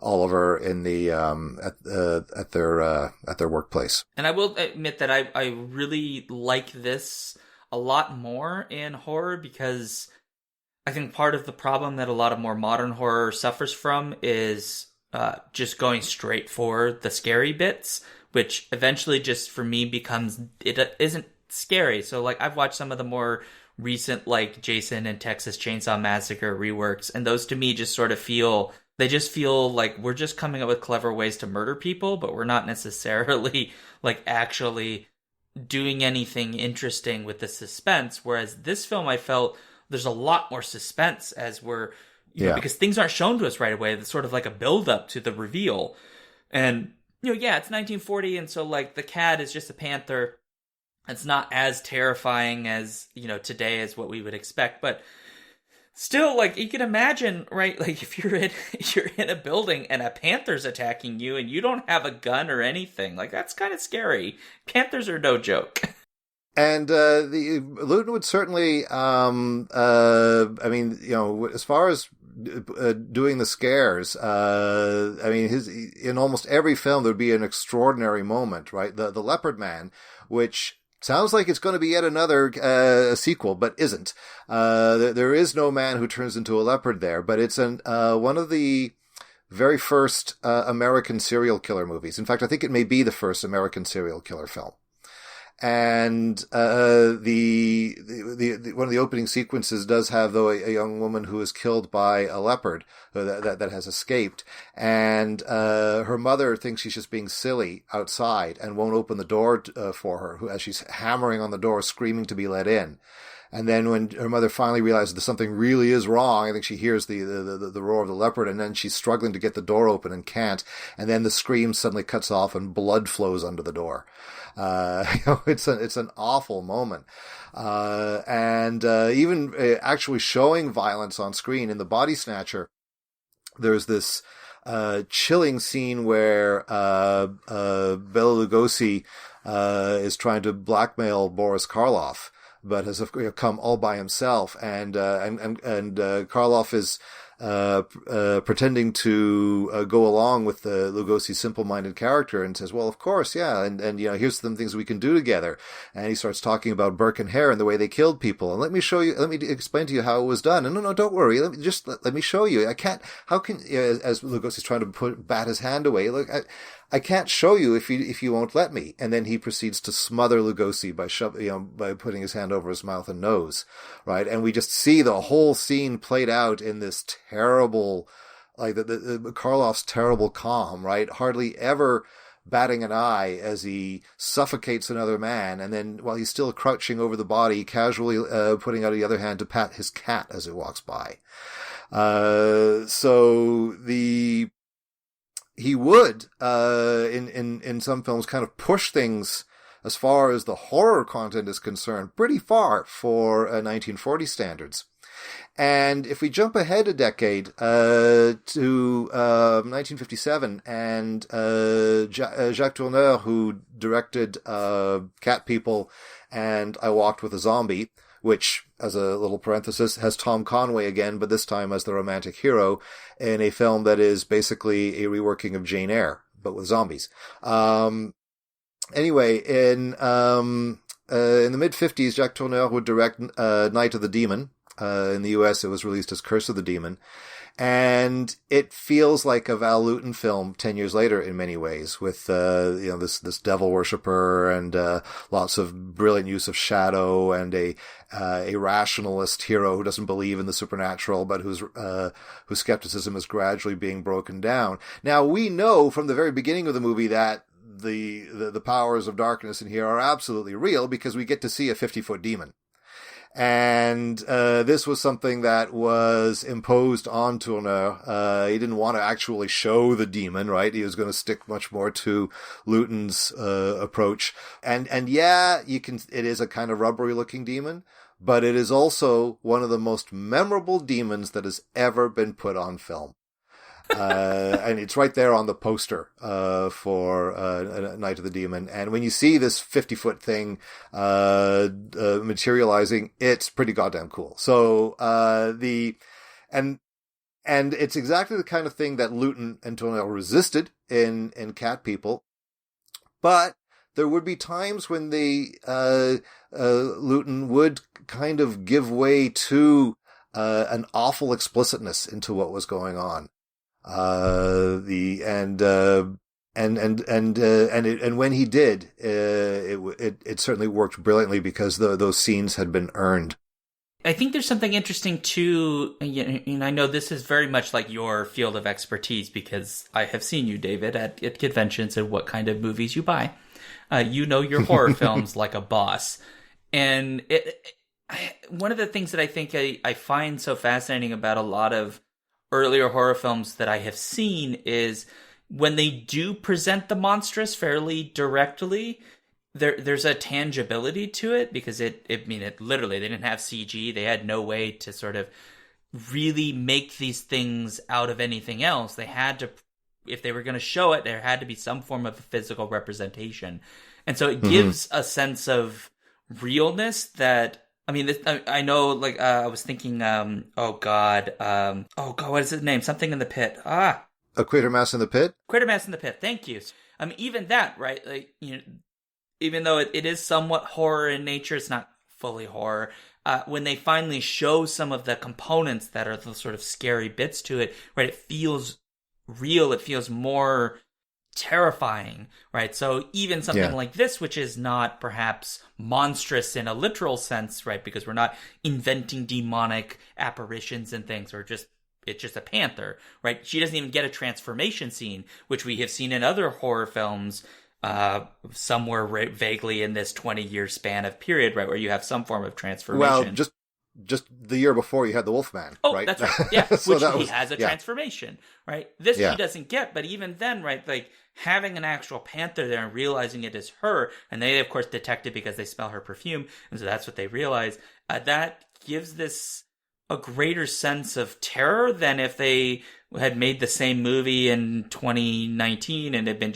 Oliver in the at their workplace. And I will admit that I really like this a lot more in horror, because I think part of the problem that a lot of more modern horror suffers from is just going straight for the scary bits, which eventually just for me becomes, it isn't scary. So like I've watched some of the more recent like Jason and Texas Chainsaw Massacre reworks, and those to me just sort of feel like we're just coming up with clever ways to murder people, but we're not necessarily like actually doing anything interesting with the suspense. Whereas this film, I felt there's a lot more suspense as we're, because things aren't shown to us right away. It's sort of like a build up to the reveal. And, it's 1940. And so like the cat is just a panther. It's not as terrifying as, today as what we would expect, but still, like, you can imagine, right? Like, if you're in a building and a panther's attacking you and you don't have a gun or anything, like, that's kind of scary. Panthers are no joke. And the Lewton would certainly, I mean, as far as doing the scares, I mean, in almost every film there would be an extraordinary moment, right? The Leopard Man, which sounds like it's going to be yet another sequel, but isn't. There is no man who turns into a leopard there, but it's one of the very first American serial killer movies. In fact, I think it may be the first American serial killer film. And the one of the opening sequences does have, though, a young woman who is killed by a leopard that has escaped, and her mother thinks she's just being silly outside and won't open the door for her, as she's hammering on the door, screaming to be let in. And then when her mother finally realizes that something really is wrong, I think she hears the roar of the leopard, and then she's struggling to get the door open and can't. And then the scream suddenly cuts off and blood flows under the door. It's an awful moment. And even actually showing violence on screen in The Body Snatcher, there's this chilling scene where Bela Lugosi is trying to blackmail Boris Karloff, but has come all by himself, and Karloff is pretending to go along with the Lugosi's simple-minded character, and says, "Well, of course, yeah, and here's some things we can do together." And he starts talking about Burke and Hare and the way they killed people, and let me explain to you how it was done. And no, don't worry, let me show you. I can't. How can, as Lugosi's trying to bat his hand away? Look, I can't show you if you won't let me. And then he proceeds to smother Lugosi by putting his hand over his mouth and nose, right? And we just see the whole scene played out in this terrible, like the Karloff's terrible calm, right? Hardly ever batting an eye as he suffocates another man, and then while he's still crouching over the body, casually putting out the other hand to pat his cat as it walks by. He would, in some films, kind of push things as far as the horror content is concerned, pretty far for 1940 standards. And if we jump ahead a decade to 1957, and Jacques Tourneur, who directed Cat People and I Walked with a Zombie, which, as a little parenthesis, has Tom Conway again, but this time as the romantic hero, in a film that is basically a reworking of Jane Eyre, but with zombies. Anyway, in the mid-50s, Jacques Tourneur would direct Night of the Demon. In the US, it was released as Curse of the Demon. And it feels like a Val Lewton film 10 years later in many ways, with, this devil worshipper and, lots of brilliant use of shadow and a rationalist hero who doesn't believe in the supernatural, but whose skepticism is gradually being broken down. Now, we know from the very beginning of the movie that the powers of darkness in here are absolutely real, because we get to see a 50-foot demon. And this was something that was imposed on Tourneur. He didn't want to actually show the demon, right? He was going to stick much more to Lewton's approach. And yeah, it is a kind of rubbery looking demon, but it is also one of the most memorable demons that has ever been put on film. And it's right there on the poster for Night of the Demon. And when you see this 50-foot thing materializing, it's pretty goddamn cool. So and it's exactly the kind of thing that Lewton and Tourneur resisted in Cat People, but there would be times when Lewton would kind of give way to an awful explicitness into what was going on. And when he did, it certainly worked brilliantly, because those scenes had been earned. I think there's something interesting too, and I know this is very much like your field of expertise, because I have seen you, David, at conventions and what kind of movies you buy. You know your horror films like a boss. And one of the things that I think I find so fascinating about a lot of earlier horror films that I have seen is when they do present the monstrous fairly directly, there's a tangibility to it, because it literally, they didn't have CG. They had no way to sort of really make these things out of anything else. They had to, if they were going to show it, there had to be some form of a physical representation. And so it gives a sense of realness that, I know, like, I was thinking, what is his name? Something in the Pit. A Quatermass in the Pit? Quatermass in the Pit, thank you. Even that, right? Like, even though it is somewhat horror in nature, it's not fully horror. When they finally show some of the components that are the sort of scary bits to it, right? It feels real. It feels more terrifying, right? So even something like this, which is not perhaps monstrous in a literal sense, right? Because we're not inventing demonic apparitions and things, or it's just a panther, right? She doesn't even get a transformation scene, which we have seen in other horror films, somewhere vaguely in this 20-year span of period, right? Where you have some form of transformation. Well, just the year before you had the Wolfman, right? That's right. Yeah, so which he has a transformation, right? This he doesn't get, but even then, right, like having an actual panther there and realizing it is her, and they, of course, detect it because they smell her perfume, and so that's what they realize. That gives this a greater sense of terror than if they had made the same movie in 2019 and had been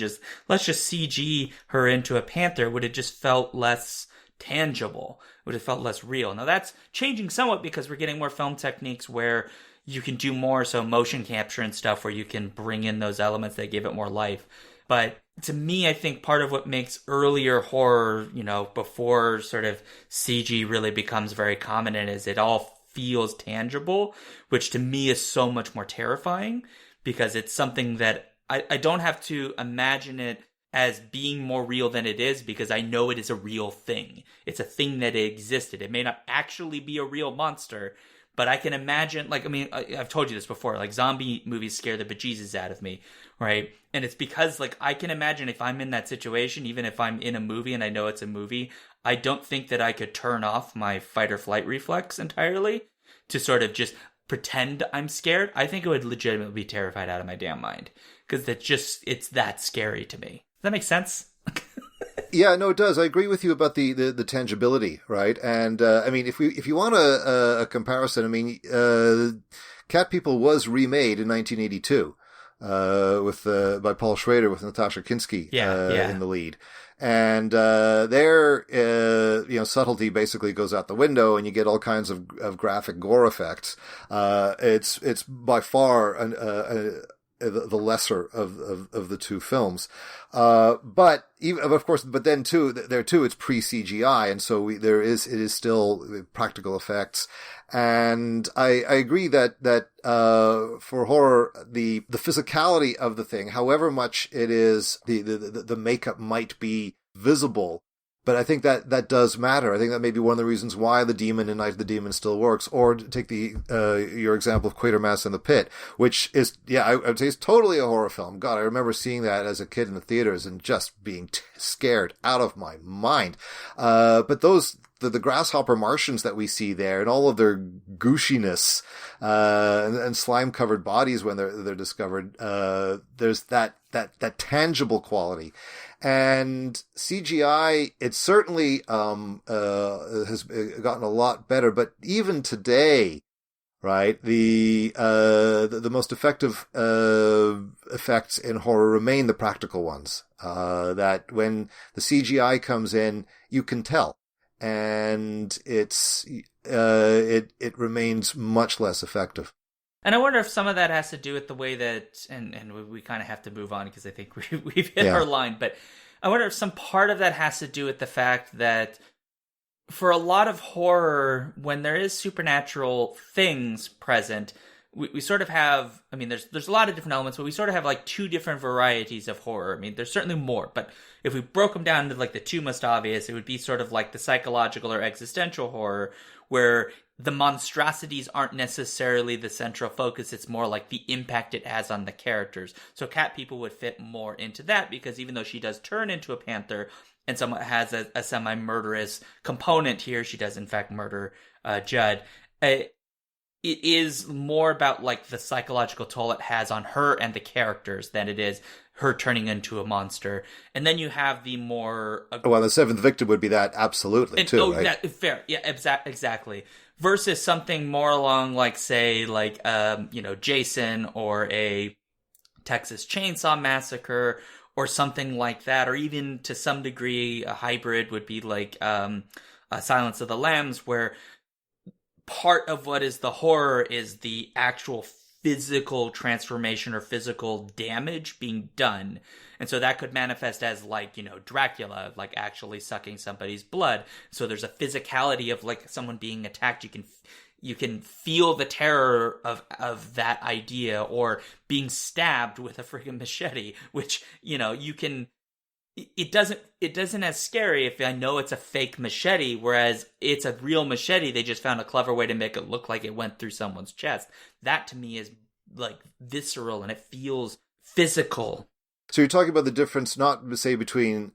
let's just CG her into a panther. Would have just felt less tangible, would have felt less real. Now that's changing somewhat because we're getting more film techniques where you can do more, so motion capture and stuff, where you can bring in those elements that give it more life. But to me, I think part of what makes earlier horror, before sort of CG really becomes very common, is it all feels tangible, which to me is so much more terrifying, because it's something that I don't have to imagine it as being more real than it is, because I know it is a real thing. It's a thing that existed. It may not actually be a real monster, but I can imagine, I've told you this before, like zombie movies scare the bejesus out of me, right? And it's because, I can imagine if I'm in that situation, even if I'm in a movie and I know it's a movie, I don't think that I could turn off my fight or flight reflex entirely to sort of just pretend I'm scared. I think it would legitimately be terrified out of my damn mind, because it's that scary to me. Does that make sense? Yeah, no, it does. I agree with you about the tangibility, right? And if you want a comparison, Cat People was remade in 1982 by Paul Schrader with Natasha Kinski in the lead. And their subtlety basically goes out the window, and you get all kinds of graphic gore effects. It's by far the lesser of the two films. But even, of course, but then too, it's pre-CGI. And so it is still practical effects. And I agree that for horror, the physicality of the thing, however much it is, the makeup might be visible, but I think that does matter. I think that may be one of the reasons why the Demon in Night of the Demon still works. Or take your example of Quatermass in the Pit, which is, I would say, is totally a horror film. God, I remember seeing that as a kid in the theaters and just being scared out of my mind. But the grasshopper Martians that we see there, and all of their gooshiness, and slime-covered bodies when they're discovered, there's that tangible quality. And CGI, it certainly has gotten a lot better, but even today, right, the most effective effects in horror remain the practical ones. That when the CGI comes in, you can tell, and it remains much less effective. And I wonder if some of that has to do with the way that, and we kind of have to move on because I think we've hit our line, but I wonder if some part of that has to do with the fact that for a lot of horror, when there is supernatural things present, we sort of have, I mean, there's a lot of different elements, but we sort of have like two different varieties of horror. I mean, there's certainly more, but if we broke them down to like the two most obvious, it would be sort of like the psychological or existential horror, where the monstrosities aren't necessarily the central focus. It's more like the impact it has on the characters. So Cat People would fit more into that, because even though she does turn into a panther and somewhat has a semi-murderous component here, she does in fact murder Judd. It is more about like the psychological toll it has on her and the characters than it is her turning into a monster. And then you have the more... Well, the seventh victim would be that, absolutely, too, right? Fair. Yeah, exactly. Versus something more along, like, say, like, Jason or a Texas Chainsaw Massacre or something like that, or even to some degree a hybrid would be like Silence of the Lambs, where part of what is the horror is the actual physical transformation or physical damage being done. And so that could manifest as like, Dracula, like actually sucking somebody's blood. So there's a physicality of like someone being attacked. You can feel the terror of that idea, or being stabbed with a friggin' machete, which, you can... It doesn't as scary if I know it's a fake machete, whereas it's a real machete. They just found a clever way to make it look like it went through someone's chest. That to me is like visceral, and it feels physical. So you're talking about the difference, not say between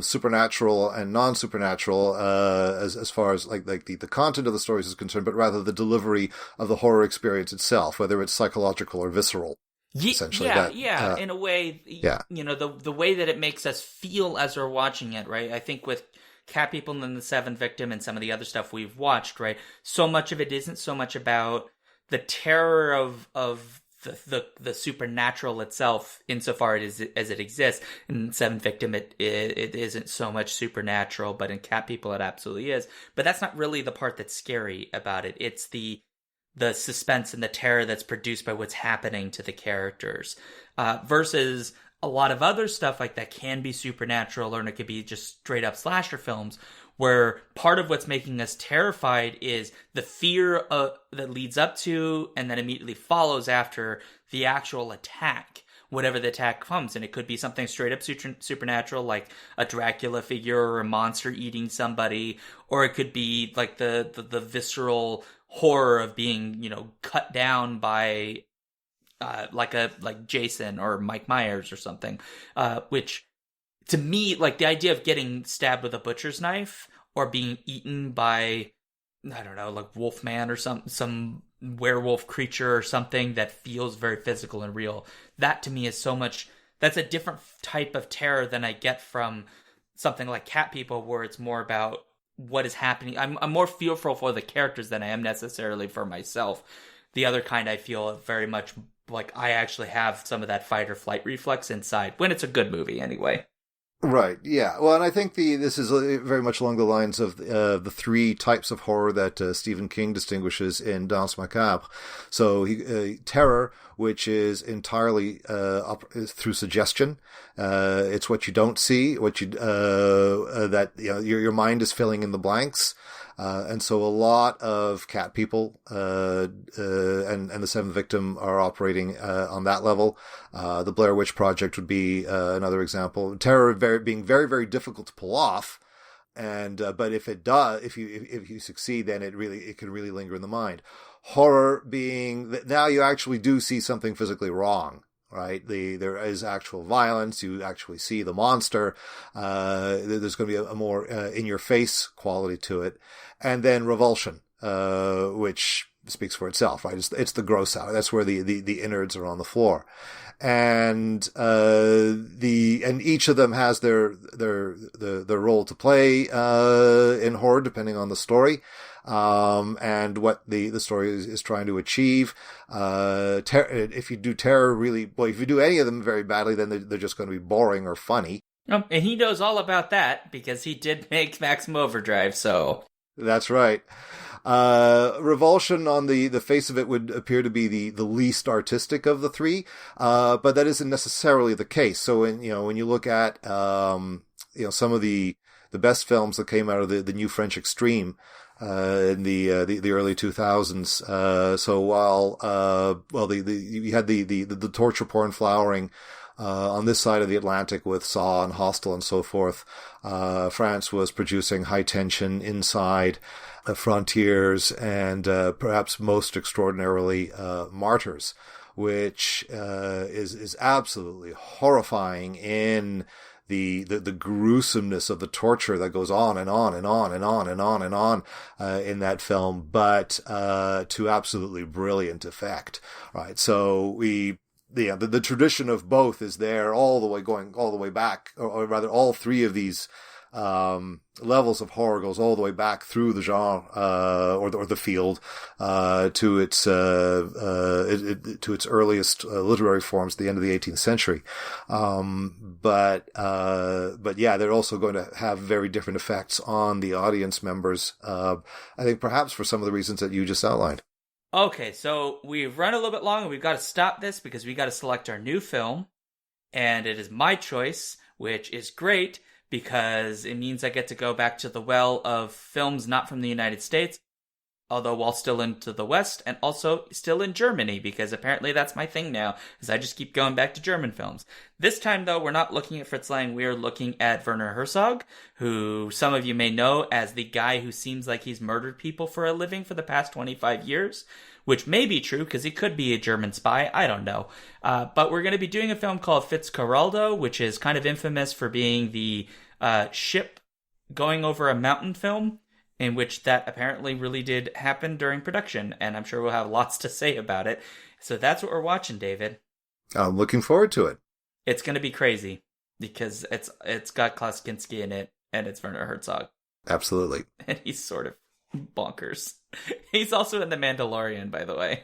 supernatural and non-supernatural, as far as like the content of the stories is concerned, but rather the delivery of the horror experience itself, whether it's psychological or visceral. Essentially, in a way, the way that it makes us feel as we're watching it, right? I think with Cat People and the Seventh Victim and some of the other stuff we've watched, right? So much of it isn't so much about the terror of the supernatural itself, insofar as it exists. In Seventh Victim, it isn't so much supernatural, but in Cat People, it absolutely is. But that's not really the part that's scary about it. It's the suspense and the terror that's produced by what's happening to the characters, versus a lot of other stuff like that can be supernatural, or it could be just straight up slasher films, where part of what's making us terrified is the fear that leads up to and then immediately follows after the actual attack, whatever the attack comes. And it could be something straight up supernatural, like a Dracula figure or a monster eating somebody, or it could be like the visceral horror of being, cut down by like Jason or Mike Myers or something, which to me, like the idea of getting stabbed with a butcher's knife or being eaten by, I don't know, like Wolfman or some werewolf creature or something that feels very physical and real, that to me is so much, that's a different type of terror than I get from something like Cat People, where it's more about what is happening. I'm more fearful for the characters than I am necessarily for myself. The other kind, I feel very much like I actually have some of that fight or flight reflex inside, when it's a good movie anyway. Right. Yeah. Well, and I think this is very much along the lines of the three types of horror that Stephen King distinguishes in Danse Macabre. So terror, which is entirely through suggestion. It's what you don't see, what you that your mind is filling in the blanks. And so a lot of cat people and the Seventh Victim are operating on that level. The Blair Witch Project would be another example. Terror being very, very difficult to pull off, and but if you succeed, then it can really linger in the mind. Horror being that now you actually do see something physically wrong. Right, there is actual violence. You actually see the monster. There's going to be a more in-your-face quality to it, and then revulsion, which speaks for itself. Right, it's the gross out. That's where the innards are on the floor, and each of them has their role to play in horror, depending on the story. And what the story is trying to achieve. If you do terror if you do any of them very badly, then they're just going to be boring or funny. And he knows all about that because he did make Maximum Overdrive, so. That's right. Revulsion on the face of it would appear to be the least artistic of the three, but that isn't necessarily the case. So when you look at, some of the best films that came out of the New French Extreme, in the early 2000s. So while you had the torture porn flowering on this side of the Atlantic with Saw and Hostel and so forth, France was producing High Tension, Inside, Frontiers, and perhaps most extraordinarily Martyrs, which is absolutely horrifying in the gruesomeness of the torture that goes on and on and on and on and on and on in that film, but to absolutely brilliant effect. Right, so the tradition of both is there going all the way back, or rather, all three of these levels of horror goes all the way back through the genre or the field to its earliest literary forms at the end of the 18th century. But yeah, they're also going to have very different effects on the audience members. I think perhaps for some of the reasons that you just outlined. Okay, so we've run a little bit long and we've got to stop this because we got to select our new film, and it is my choice, which is great because it means I get to go back to the well of films not from the United States, although while still into the West, and also still in Germany, because apparently that's my thing now, is I just keep going back to German films. This time, though, we're not looking at Fritz Lang, we are looking at Werner Herzog, who some of you may know as the guy who seems like he's murdered people for a living for the past 25 years, which may be true, because he could be a German spy, I don't know. But we're going to be doing a film called Fitzcarraldo, which is kind of infamous for being the ship going over a mountain film, in which that apparently really did happen during production, and I'm sure we'll have lots to say about it. So that's what we're watching, David. I'm looking forward to it. It's going to be crazy, because it's got Klaus Kinski in it, and it's Werner Herzog. Absolutely. And he's sort of bonkers. He's also in The Mandalorian, by the way.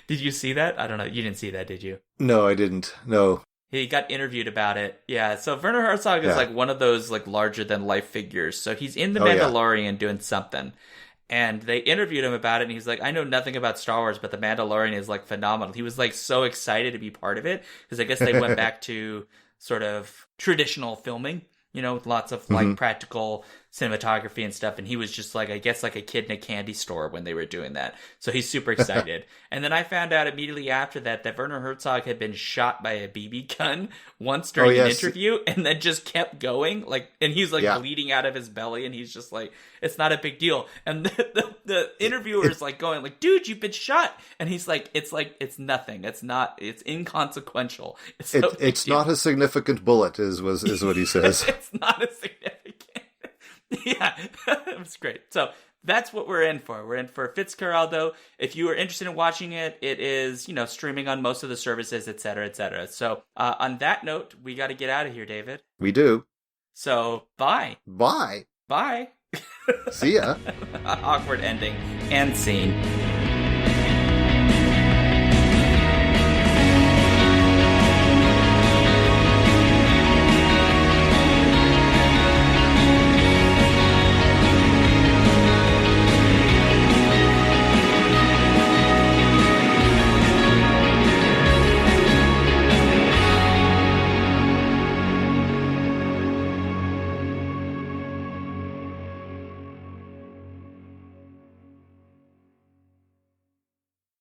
Did you see that? I don't know. You didn't see that, did you? No, I didn't. No. He got interviewed about it. Yeah, so Werner Herzog is like one of those like larger than life figures. So he's in The Mandalorian doing something. And they interviewed him about it, and he's like, I know nothing about Star Wars, but The Mandalorian is like phenomenal. He was like so excited to be part of it, because I guess they went back to sort of traditional filming, with lots of like practical cinematography and stuff. And he was just like, I guess like a kid in a candy store when they were doing that. So he's super excited. And then I found out immediately after that Werner Herzog had been shot by a BB gun once during an interview, and then just kept going. And he's like bleeding out of his belly, and he's just like, it's not a big deal. And the interviewer's like going like, dude, you've been shot. And he's like, it's nothing. It's inconsequential. It's not a significant bullet is what he says. It's not a significant. Yeah, it was great. So that's what we're in for. We're in for Fitzcarraldo. If you are interested in watching it, it is, streaming on most of the services, et cetera, et cetera. So on that note, we got to get out of here, David. We do. So bye. Bye. Bye. See ya. Awkward ending and scene.